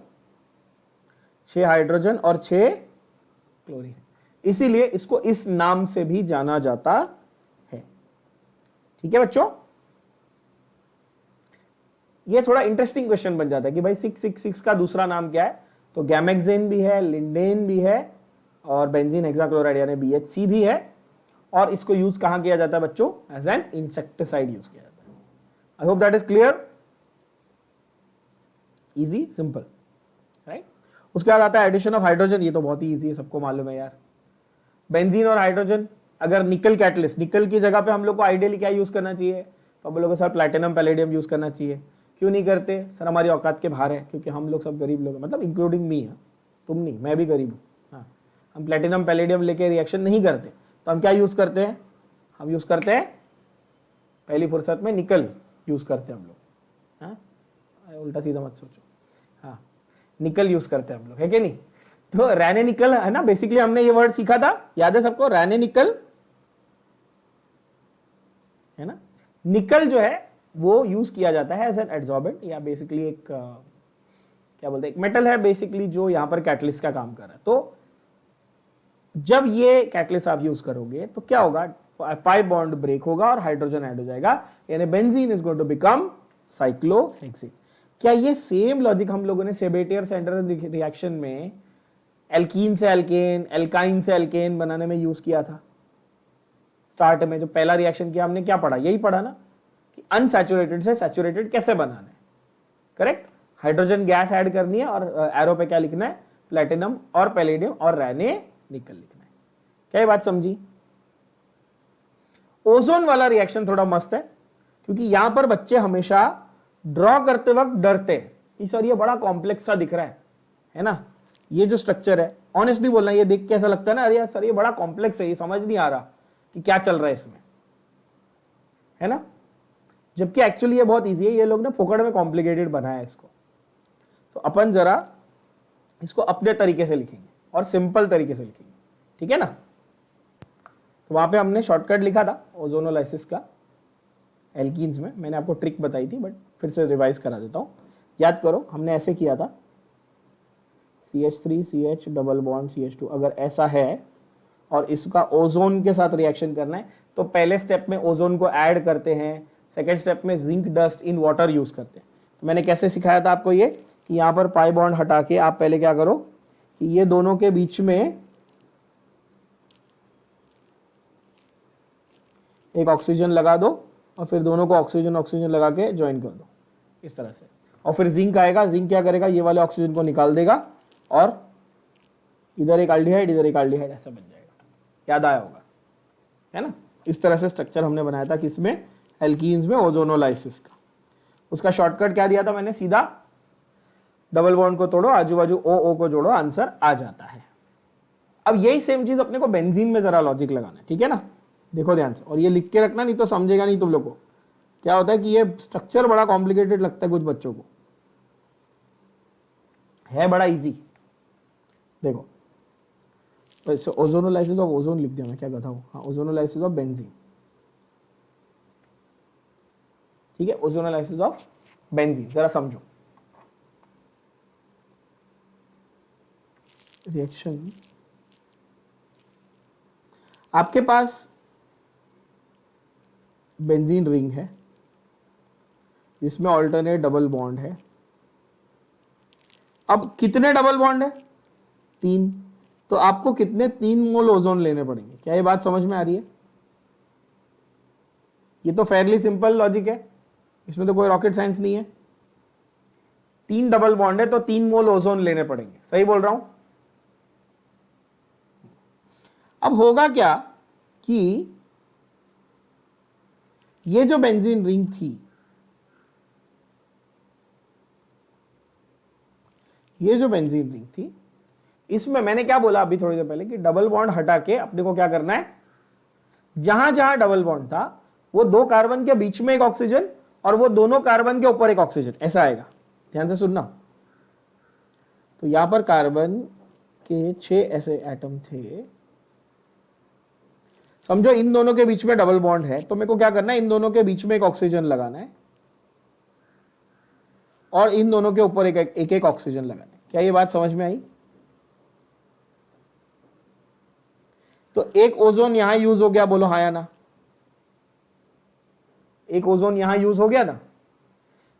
Speaker 1: 6 हाइड्रोजन और 6 क्लोरीन, इसीलिए इसको इस नाम से भी जाना जाता है। ठीक है बच्चों, ये थोड़ा इंटरेस्टिंग क्वेश्चन बन जाता है कि भाई 666 का दूसरा नाम क्या है, तो गैमेक्सेन भी है, लिंडेन भी है, और बेंजीन हेक्साक्लोराइड यानी BHC भी है, और इसको यूज कहां किया जाता है बच्चों, एज एन इंसेक्टिसाइड यूज किया जाता है। I hope that is clear, easy, simple, right. उसके बाद आता है एडिशन ऑफ हाइड्रोजन, ये तो बहुत ही इजी है, सबको मालूम है यार। बेंजीन और हाइड्रोजन अगर निकल कैटलिस्ट, निकल की जगह पे हम लोग को आइडियली क्या यूज करना चाहिए, तो हम लोग को सर प्लैटिनम पैलेडियम यूज करना चाहिए। क्यों नहीं करते सर, हमारी औकात के बाहर है, क्योंकि हम लोग सब गरीब लोग हैं, मतलब इंक्लूडिंग मी है, तुम नहीं, मैं भी गरीब हूँ। हाँ, हम प्लैटिनम पैलेडियम लेके रिएक्शन नहीं करते, तो हम क्या यूज करते हैं, हम यूज करते हैं पहली फुर्सत में निकल यूज करते हैं हम लोग। हाँ, उल्टा सीधा मत सोचो, हाँ निकल यूज करते हैं हम लोग, है कि नहीं। तो रैने निकल है ना, बेसिकली हमने ये वर्ड सीखा था, याद है सबको, रैने निकल है ना। निकल जो है वो यूज किया जाता है एज एन एड्सॉर्बेंट, या बेसिकली एक क्या बोलते हैं, एक मेटल है बेसिकली जो यहां पर कैटलिस्ट का काम कर रहा है। तो जब ये कैटलिस्ट आप यूज करोगे तो क्या होगा, पाई बॉन्ड ब्रेक होगा और हाइड्रोजन ऐड हो जाएगा, यानी benzene is going to become cyclohexane. क्या ये सेम लॉजिक हम लोगों ने सेबेटियर सेंट्रल रिएक्शन में एल्कीन से एल्केन, एल्काइन से एल्केन बनाने में यूज किया था। स्टार्ट में जो पहला रिएक्शन किया हमने क्या पढ़ा, यही पढ़ा ना कि अनसैचुरेटेड से सैचुरेटेड कैसे बनाना है, करेक्ट। हाइड्रोजन गैस ऐड करनी है और एरो पे क्या लिखना है, प्लेटिनम और पैलेडियम और रैने निकल लिखना है। क्या ये बात समझी। ओजोन वाला रिएक्शन थोड़ा मस्त है, क्योंकि यहां पर बच्चे हमेशा ड्रॉ करते वक्त डरते हैं कि सर ये बड़ा कॉम्प्लेक्स सा दिख रहा है ना, ये जो स्ट्रक्चर है, ऑनेस्टली बोलना ये देख के ऐसा लगता है ना, अरे यार सर ये बड़ा कॉम्प्लेक्स है, ये समझ नहीं आ रहा कि क्या चल रहा है इसमें, है ना। जबकि एक्चुअली ये बहुत इजी है, ये लोग ने फोकट में कॉम्प्लिकेटेड बनाया है इसको। तो अपन जरा इसको अपने तरीके से लिखेंगे और सिंपल तरीके से लिखेंगे, ठीक है ना। तो वहां पे हमने शॉर्टकट लिखा था ओजोनोलाइसिस का एल्कीन्स में, मैंने आपको ट्रिक बताई थी, बट फिर से रिवाइज करा देता हूं। याद करो हमने ऐसे किया था, CH3 CH double bond CH2, अगर ऐसा है और इसका ओजोन के साथ रिएक्शन करना है तो पहले स्टेप में ओजोन को ऐड करते हैं, सेकेंड स्टेप में zinc dust in water use करते हैं। तो मैंने कैसे सिखाया था आपको ये, कि यहाँ पर पाई बॉन्ड हटा के आप पहले क्या करो कि ये दोनों के बीच में एक ऑक्सीजन लगा दो और फिर दोनों को ऑक्सीजन ऑक्सीजन लगा के ज्वाइन कर दो इस तरह से, और फिर जिंक आएगा, जिंक क्या करेगा, ये वाले ऑक्सीजन को निकाल देगा और इधर एक एल्डिहाइड इधर एक एल्डिहाइड ऐसा बन जाएगा। याद आया होगा, है ना। इस तरह से स्ट्रक्चर हमने बनाया था किसमें, एल्कीन्स में, ओजोनोलाइसिस का। उसका शॉर्टकट क्या दिया था मैंने, सीधा डबल बॉन्ड को तोड़ो, आजू बाजू ओ को जोड़ो, आंसर आ जाता है। अब यही सेम चीज अपने को बेंजीन में जरा लॉजिक लगाना है, ठीक है ना। देखो ध्यान से, और ये लिख के रखना, नहीं तो समझेगा नहीं तुम लोग को। क्या होता है कि ये स्ट्रक्चर बड़ा कॉम्प्लिकेटेड लगता है कुछ बच्चों को, है बड़ा इजी। देखो वैसे ओजोनोलाइसिस ऑफ ओजोन लिख दिया मैं, क्या कहता हूं, हाँ ओजोनोलाइसिस ऑफ बेंजीन, ठीक है, ओजोनोलाइसिस ऑफ बेंजीन। जरा समझो रिएक्शन, आपके पास बेंजीन रिंग है जिसमें ऑल्टरनेट डबल बॉन्ड है। अब कितने डबल बॉन्ड है, 3, तो आपको कितने 3 मोल ओजोन लेने पड़ेंगे। क्या ये बात समझ में आ रही है। ये तो फेयरली सिंपल लॉजिक है, इसमें तो कोई रॉकेट साइंस नहीं है। 3 डबल बॉन्ड है तो 3 मोल ओजोन लेने पड़ेंगे, सही बोल रहा हूं। अब होगा क्या कि ये जो बेंजीन रिंग थी, ये जो बेंजीन रिंग थी, इसमें मैंने क्या बोला अभी थोड़ी देर पहले कि डबल बॉन्ड हटा के अपने को क्या करना है, जहां जहां डबल बॉन्ड था वो 2 कार्बन के बीच में एक ऑक्सीजन और वो दोनों कार्बन के ऊपर एक ऑक्सीजन, ऐसा आएगा। ध्यान से सुनना। तो यहां पर कार्बन के 6 ऐसे एटम थे, समझो इन दोनों के बीच में डबल बॉन्ड है, तो मेरे को क्या करना है, इन दोनों के बीच में एक ऑक्सीजन लगाना है और इन दोनों के ऊपर एक एक ऑक्सीजन लगाना है। क्या ये बात समझ में आई। तो एक ओजोन यहां यूज हो गया, बोलो हाँ या ना। एक ओजोन यहां यूज हो गया ना।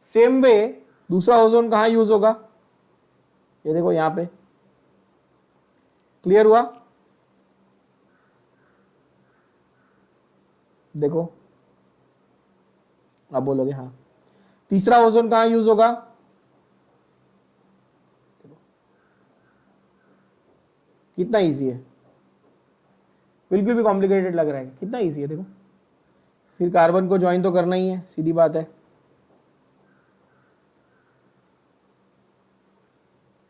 Speaker 1: सेम वे दूसरा ओजोन कहां यूज होगा, ये देखो यहां पे। क्लियर हुआ। देखो आप बोलोगे हाँ। तीसरा ओजोन कहां यूज होगा, कितना इजी है। बिल्कुल भी कॉम्प्लिकेटेड लग रहा है? कितना इजी है देखो। फिर कार्बन को ज्वाइन तो करना ही है, सीधी बात है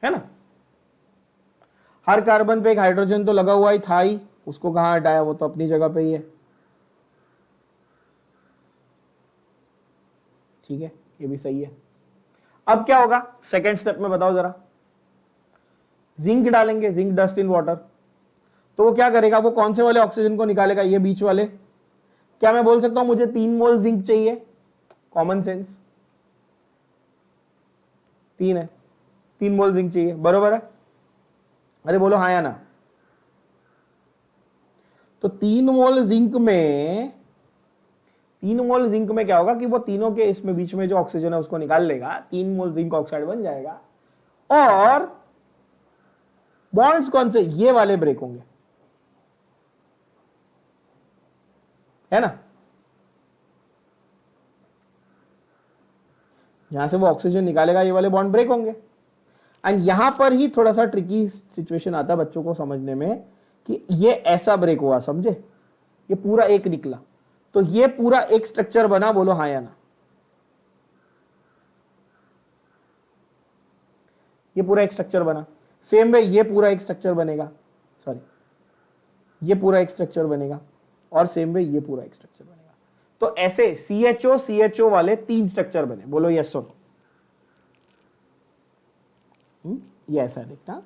Speaker 1: ना। हर कार्बन पे एक हाइड्रोजन तो लगा हुआ ही था ही, उसको कहां हटाया, वो तो अपनी जगह पे ही है। ठीक है, ये भी सही है। अब क्या होगा सेकेंड स्टेप में बताओ जरा। जिंक डालेंगे, जिंक डस्ट इन वाटर, तो वो क्या करेगा, वो कौन से वाले ऑक्सीजन को निकालेगा, ये बीच वाले। क्या मैं बोल सकता हूं मुझे 3 मोल जिंक चाहिए? कॉमन सेंस, 3 है, 3 मोल जिंक चाहिए, बरोबर है? अरे बोलो हाँ या ना। तो 3 मोल जिंक में, 3 मोल जिंक में क्या होगा कि वो तीनों के इसमें बीच में जो ऑक्सीजन है उसको निकाल लेगा, 3 मोल जिंक ऑक्साइड बन जाएगा। और बॉन्ड्स कौन से, ये वाले ब्रेक होंगे, है ना। यहां से वो ऑक्सीजन निकालेगा, ये वाले बॉन्ड ब्रेक होंगे। एंड यहां पर ही थोड़ा सा ट्रिकी सिचुएशन आता है बच्चों को समझने में कि ये ऐसा ब्रेक हुआ, समझे, ये पूरा एक निकला, तो ये पूरा एक स्ट्रक्चर बना, बोलो हाँ या ना। ये पूरा एक स्ट्रक्चर बना। सेम वे ये पूरा एक स्ट्रक्चर बनेगा, सॉरी ये पूरा एक स्ट्रक्चर बनेगा, और सेम वे ये पूरा एक स्ट्रक्चर बनेगा। तो ऐसे CHO CHO वाले 3 स्ट्रक्चर बने, बोलो यस और नो। ये ऐसा है, देखना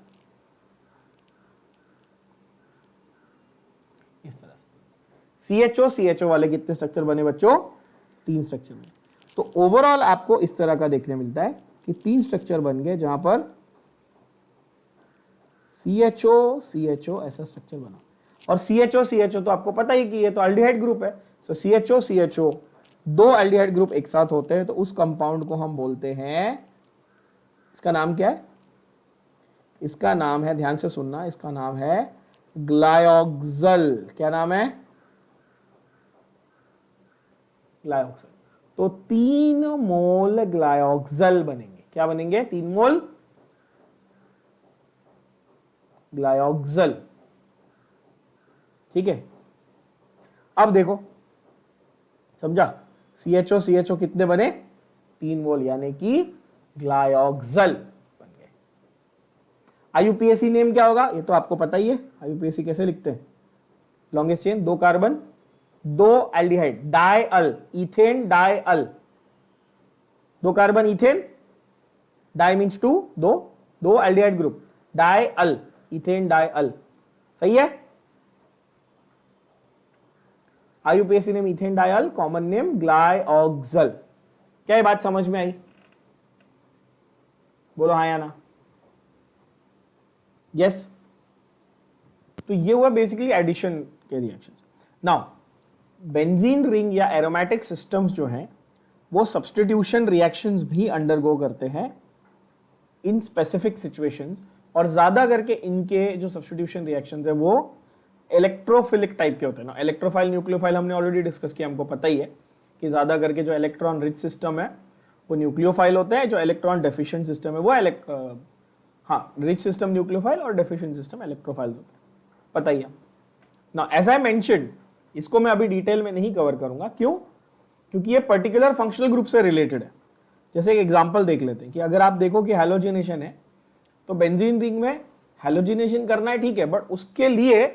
Speaker 1: इस तरह से। CHO CHO वाले कितने स्ट्रक्चर बने बच्चों? 3 स्ट्रक्चर बने। तो ओवरऑल आपको इस तरह का देखने मिलता है कि 3 स्ट्रक्चर बन गए, जहां पर CHO CHO ऐसा स्ट्रक्चर बना। और CHO CHO तो आपको पता ही कि ये तो एल्डिहाइड ग्रुप है। सो CHO CHO 2 एल्डिहाइड ग्रुप एक साथ होते हैं तो उस कंपाउंड को हम बोलते हैं, इसका नाम क्या है? इसका नाम है, ध्यान से सुनना, इसका नाम है ग्लायोक्सल। क्या नाम है? ग्लायोक्सल। तो 3 मोल ग्लायोक्सल बनेंगे। क्या बनेंगे? 3 मोल ग्लायोक्सल। ठीक है, अब देखो, समझा? CHO CHO कितने बने? 3 मोल, यानी कि ग्लायोक्सल बन गए। IUPAC नेम क्या होगा? ये तो आपको पता ही है। IUPAC कैसे लिखते हैं? Longest chain, 2 carbon 2 aldehyde, dial, ethane dial, 2 carbon ethane, di means 2, 2 aldehyde group, dial, ethane dial, सही है। IUPAC name ethane dial, common name glyoxal. क्या ये बात समझ में आई? बोलो हाँ या ना। यस। तो ये हुआ बेसिकली एडिशन के रिएक्शंस। नाउ बेंजीन रिंग या एरोमेटिक सिस्टम्स जो हैं वो सब्स्टिट्यूशन रिएक्शंस भी अंडरगो करते हैं इन स्पेसिफिक सिचुएशंस, और ज्यादा करके इनके जो सब्स्टिट्यूशन रिएक्शंस है वो इलेक्ट्रोफिलिक टाइप के होते हैं ना। इलेक्ट्रोफाइल न्यूक्लियोफाइल हमने ऑलरेडी डिस्कस किया, हमको पता ही है कि ज्यादा करके जो इलेक्ट्रॉन रिच सिस्टम है वो न्यूक्लियोफाइल होते हैं, जो इलेक्ट्रॉन डेफिशिएंट सिस्टम है वो रिच सिस्टम न्यूक्लियोफाइल और डेफिशिएंट सिस्टम इलेक्ट्रोफाइल्स होते हैं, पता ही है ना। एज आई मेंशन्ड, इसको मैं अभी डिटेल में नहीं कवर करूंगा, क्यों? क्योंकि ये पर्टिकुलर फंक्शनल ग्रुप से रिलेटेड है। जैसे एक एग्जांपल देख लेते हैं कि अगर आप देखो कि हैलोजिनेशन है, तो बेंजीन रिंग में हैलोजिनेशन करना है, ठीक है, बट उसके लिए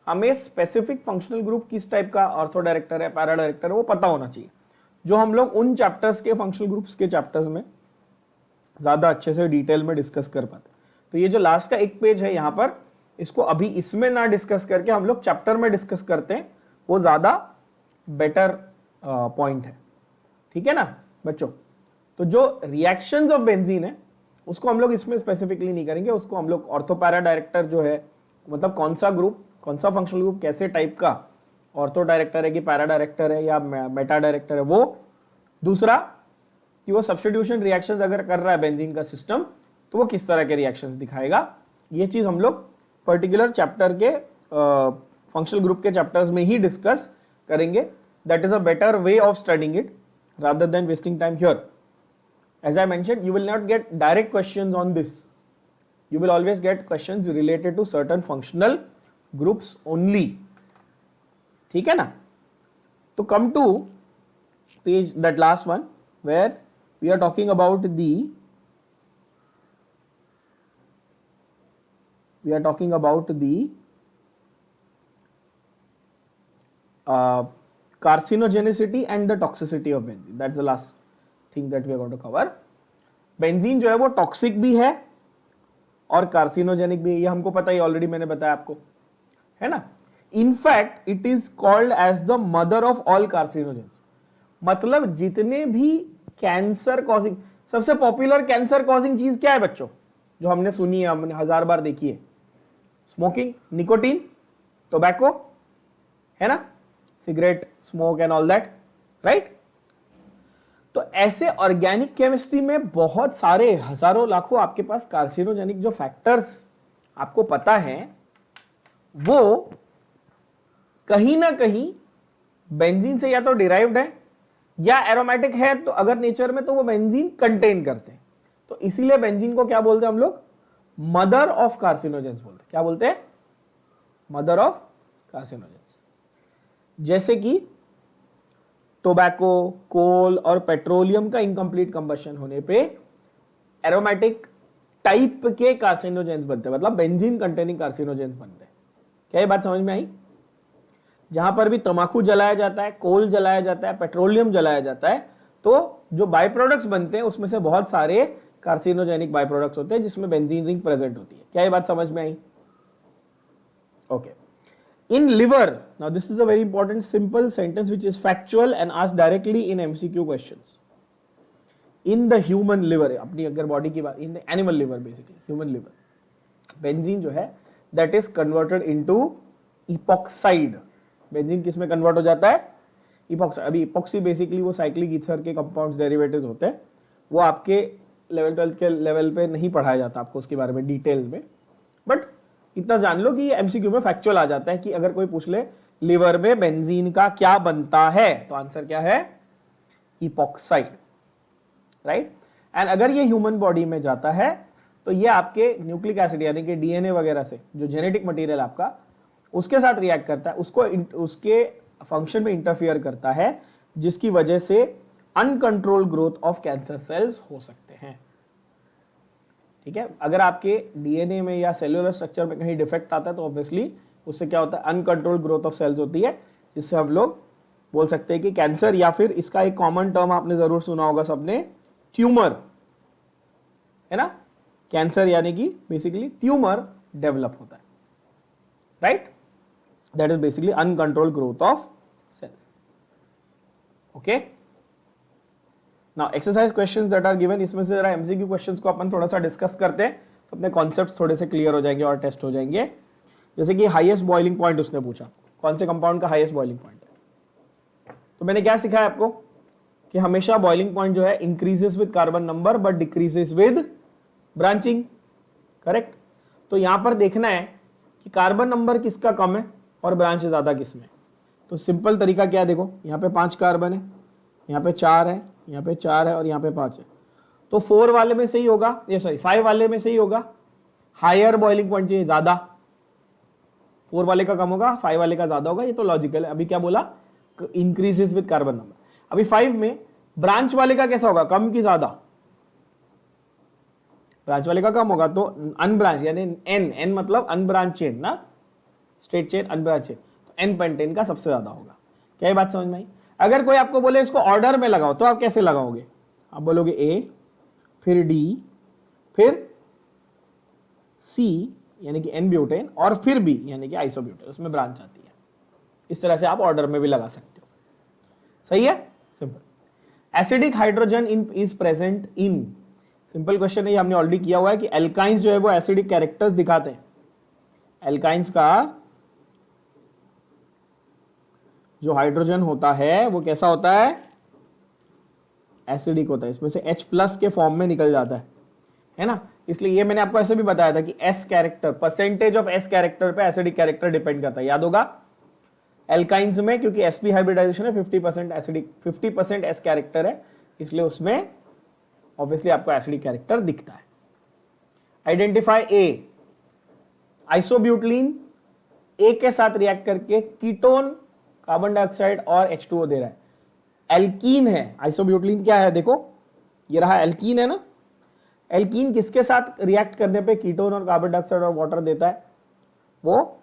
Speaker 1: हमें स्पेसिफिक फंक्शनल ग्रुप किस टाइप का ऑर्थो डायरेक्टर है, पैरा डायरेक्टर है, वो पता होना चाहिए, जो हम लोग उन चैप्टर्स के फंक्शनल ग्रुप्स के चैप्टर्स में ज्यादा अच्छे से डिटेल में डिस्कस कर पाते। तो ये जो लास्ट का एक पेज है यहाँ पर, इसको अभी इसमें ना डिस्कस करके हम लोग चैप्टर में डिस्कस करते हैं, वो ज्यादा बेटर पॉइंट है, ठीक है ना बच्चों। तो जो रिएक्शंस ऑफ बेंजीन है उसको हम लोग इसमें स्पेसिफिकली नहीं करेंगे, उसको हम लोग ऑर्थो पैरा डायरेक्टर जो है, मतलब कौन सा ग्रुप, कौन सा फंक्शनल ग्रुप कैसे टाइप का ऑर्थो डायरेक्टर है कि पैरा डायरेक्टर है या मेटा डायरेक्टर है, वो दूसरा कि वो सब्स्टिट्यूशन रिएक्शंस अगर कर रहा है बेंजीन का सिस्टम तो वो किस तरह के रिएक्शंस दिखाएगा, ये चीज हम लोग पर्टिकुलर चैप्टर के फंक्शनल ग्रुप के चैप्टर्स में ही डिस्कस करेंगे। That is a better way of studying it rather than wasting time here. As I mentioned, you will not get direct questions on this. You will always get questions related to certain functional groups only. ठीक है ना। तो come to page that last one where we are talking about the carcinogenicity and the toxicity of benzene. That's the last thing that we are going to cover. Benzene जो है वो toxic भी है और कार्सिनोजेनिक भी है, ये हमको पता ही, ऑलरेडी मैंने बताया आपको, है ना। In fact it is called as the mother of all carcinogens. मतलब जितने भी कैंसर कॉजिंग, सबसे पॉपुलर कैंसर कॉजिंग चीज क्या है बच्चों, जो हमने सुनी है, हमने 1000 बार देखी है? स्मोकिंग, निकोटीन, टोबैको, है ना, cigarette, smoke and all that, right. तो ऐसे ऑर्गेनिक केमिस्ट्री में बहुत सारे हजारों लाखों आपके पास कार्सिनोजेनिक जो फैक्टर्स आपको पता है, वो कहीं ना कहीं बेंजीन से या तो डिराइव्ड है या एरोमेटिक है, तो अगर नेचर में तो वो बेंजीन कंटेन करते हैं। तो इसीलिए बेंजीन को क्या बोलते हैं हम लोग? मदर ऑफ कार्सिनोजेंस बोलते हैं। क्या बोलते हैं? Mother of carcinogens. जैसे कि टोबैको, कोल और पेट्रोलियम का इनकम्प्लीट कंबशन होने पे एरोमेटिक टाइप के कार्सिनोजेंस बनते हैं, मतलब बेंजीन कंटेनिंग कार्सिनोजेंस बनते हैं। क्या ये बात समझ में आई? जहां पर भी तंबाकू जलाया जाता है, कोल जलाया जाता है, पेट्रोलियम जलाया जाता है, तो जो बाय प्रोडक्ट्स बनते हैं उसमें से बहुत सारे कार्सिनोजेनिक बाय प्रोडक्ट्स होते हैं जिसमें बेंजीन रिंग प्रेजेंट होती है। क्या ये बात समझ में आई? Okay. In liver, now this is a very important simple sentence which is factual and asked directly in MCQ questions. In the human liver, अपनी अगर बॉडी की बात, in the animal liver basically, human liver, benzene जो है that is converted into epoxide. Benzene किस में convert हो जाता है? इपॉक्साइड। अभी इपॉक्सी बेसिकली वो साइक्लिक ईथर के कंपाउंड्स डेरिवेटिव्स होते हैं, वो आपके लेवल 12 के लेवल पे नहीं पढ़ाया जाता आपको उसके बारे में डिटेल में, बट इतना जान लो कि ये एमसीक्यू में फैक्चुअल आ जाता है कि अगर कोई पूछ ले लिवर में बेंजीन का क्या बनता है, तो आंसर क्या है? Epoxide, right. एंड अगर ये ह्यूमन बॉडी में जाता है तो ये आपके न्यूक्लिक एसिड यानी कि डीएनए वगैरह से, जो जेनेटिक मटेरियल आपका, उसके साथ रिएक्ट करता है, उसको उसके फंक्शन में इंटरफियर करता है, जिसकी वजह से uncontrol growth of cancer cells हो सकते हैं। ठीक है, अगर आपके डीएनए में या सेलुलर स्ट्रक्चर में कहीं डिफेक्ट आता है तो ऑब्वियसली उससे क्या होता है? अनकंट्रोल ग्रोथ ऑफ सेल्स होती है, जिससे हम लोग बोल सकते हैं कि कैंसर, या फिर इसका एक कॉमन टर्म आपने जरूर सुना होगा सबने, ट्यूमर, है ना। कैंसर यानी कि बेसिकली ट्यूमर डेवलप होता है, राइट। That is basically uncontrol growth of cells. Okay, now exercise questions that are given, इसमें से जरा एमसीक्यू क्वेश्चंस को अपन थोड़ा सा डिस्कस करते हैं, तो अपने कॉन्सेप्ट्स थोड़े से क्लियर हो जाएंगे और टेस्ट हो जाएंगे। जैसे कि हाईएस्ट बॉइलिंग पॉइंट उसने पूछा, कौन से कंपाउंड का हाईएस्ट बॉइलिंग पॉइंट है? तो मैंने क्या सिखाया आपको कि हमेशा बॉइलिंग पॉइंट जो है increases with carbon number but decreases with branching, correct. तो यहां पर देखना है कि कार्बन नंबर किसका कम है और ब्रांच ज्यादा किसमें। तो सिंपल तरीका क्या है, देखो यहाँ पे 5 कार्बन है, यहाँ पे 4 है, यहाँ पे 4 है और यहाँ पे 5 है, तो 4 वाले में से ही होगा, ये सॉरी 5 वाले में से ही होगा हायर बॉइलिंग पॉइंट चाहिए, ज्यादा। 4 वाले का कम होगा, 5 वाले का ज्यादा होगा, ये तो लॉजिकल है। अभी क्या बोला? Increases with carbon number. अभी 5 में ब्रांच वाले का कैसा होगा, कम की ज्यादा? ब्रांच वाले का कम होगा, तो अनब्रांच यानी एन मतलब अनब्रांच चेन ना, स्ट्रेट चेन अनब्रांच चेन, तो एन पेंटेन का सबसे ज्यादा होगा। क्या ये बात समझ में आई? अगर कोई आपको बोले इसको ऑर्डर में लगाओ, तो आप कैसे लगाओगे? आप बोलोगे ए, फिर डी, फिर सी यानी कि एन ब्यूटेन, और फिर बी यानी कि आइसोब्यूटेन, उसमें ब्रांच आती है। इस तरह से आप ऑर्डर में भी लगा सकते हो। सही है, simple. Acidic hydrogen is present in, simple question है, ये हमने ऑलरेडी किया हुआ है कि एल्काइंस जो है वो एसिडिक कैरेक्टर्स दिखाते हैं। एल्काइंस का जो हाइड्रोजन होता है वो कैसा होता है? एसिडिक होता है, इसमें से H+ के फॉर्म में निकल जाता है ना। इसलिए ये मैंने आपको ऐसे भी बताया था कि S character, percentage of S character पे एसिडिक कैरेक्टर डिपेंड करता है, याद होगा। एल्काइंस में क्योंकि sp हाइब्रिडाइजेशन है, 50% एसिडिक, 50% S कैरेक्टर है, इसलिए उसमें ऑब्वियसली आपको एसिडिक कैरेक्टर दिखता है। आइडेंटिफाई A, आइसोब्यूटलीन A के साथ रिएक्ट करके कीटोन कार्बन डाइऑक्साइड और H2O दे रहा है। एल्कीन है, आइसोब्यूटिलीन क्या है देखो, ये रहा एल्कीन है ना। एल्कीन किसके साथ रिएक्ट करने पे कीटोन और कार्बन डाइऑक्साइड और वाटर देता है? वो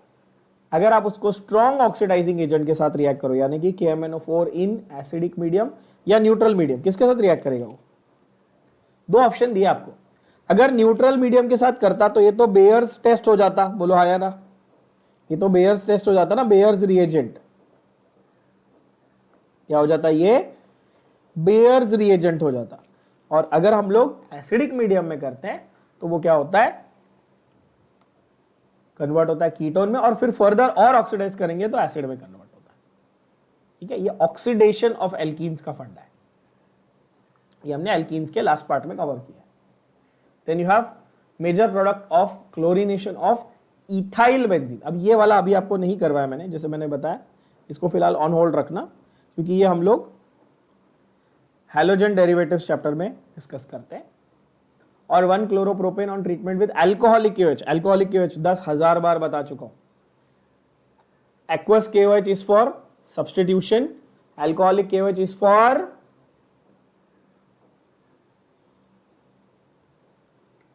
Speaker 1: अगर आप उसको स्ट्रॉन्ग ऑक्सीडाइजिंग एजेंट के साथ रिएक्ट करो, यानी कि KMnO4 इन एसिडिक मीडियम या न्यूट्रल मीडियम, किसके साथ रिएक्ट करेगा वो? दो ऑप्शन दिए आपको। अगर न्यूट्रल मीडियम के साथ करता तो ये तो बेयर्स टेस्ट हो जाता, बोलो हाँ या ना, ये तो बेयर्स टेस्ट हो जाता ना, बेयर्स रिएजेंट। क्या हो जाता? ये बेयर्स रिएजेंट हो जाता। और अगर हम लोग एसिडिक मीडियम में करते हैं तो वो क्या होता है? कन्वर्ट होता है कीटोन में, और फिर फर्दर और ऑक्सीडाइज करेंगे तो एसिड में कन्वर्ट होता है। ठीक है, ये ऑक्सीडेशन ऑफ एल्कीन्स का फंडा है। ये हमने एल्कीन्स के लास्ट पार्ट में कवर किया। Then you have major product of chlorination of ethyl benzene. अब ये वाला अभी आपको नहीं करवाया मैंने, जैसे मैंने बताया, इसको फिलहाल ऑन होल्ड रखना, क्योंकि ये हम लोग हैलोजन डेरिवेटिव्स चैप्टर में डिस्कस करते हैं। और 1 chloropropane on treatment with alcoholic KOH। Alcoholic KOH 10,000 बार बता चुका हूं। Aqueous KOH is for substitution, alcoholic KOH is for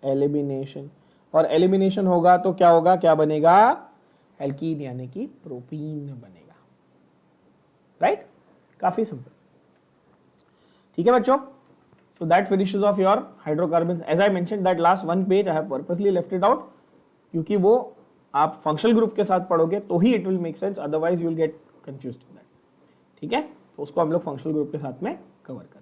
Speaker 1: elimination. और एलिमिनेशन होगा तो क्या होगा, क्या बनेगा? एल्कीन यानी कि प्रोपीन बनेगा। राइट, काफी सिंपल। ठीक है बच्चों, so that finishes off your hydrocarbons. As I mentioned that last one page I have purposely left it out, क्योंकि वो आप फंक्शनल ग्रुप के साथ पढ़ोगे तो ही it will make sense, otherwise you will get confused in that. ठीक है, तो उसको हम लोग फंक्शनल ग्रुप के साथ में कवर करेंगे।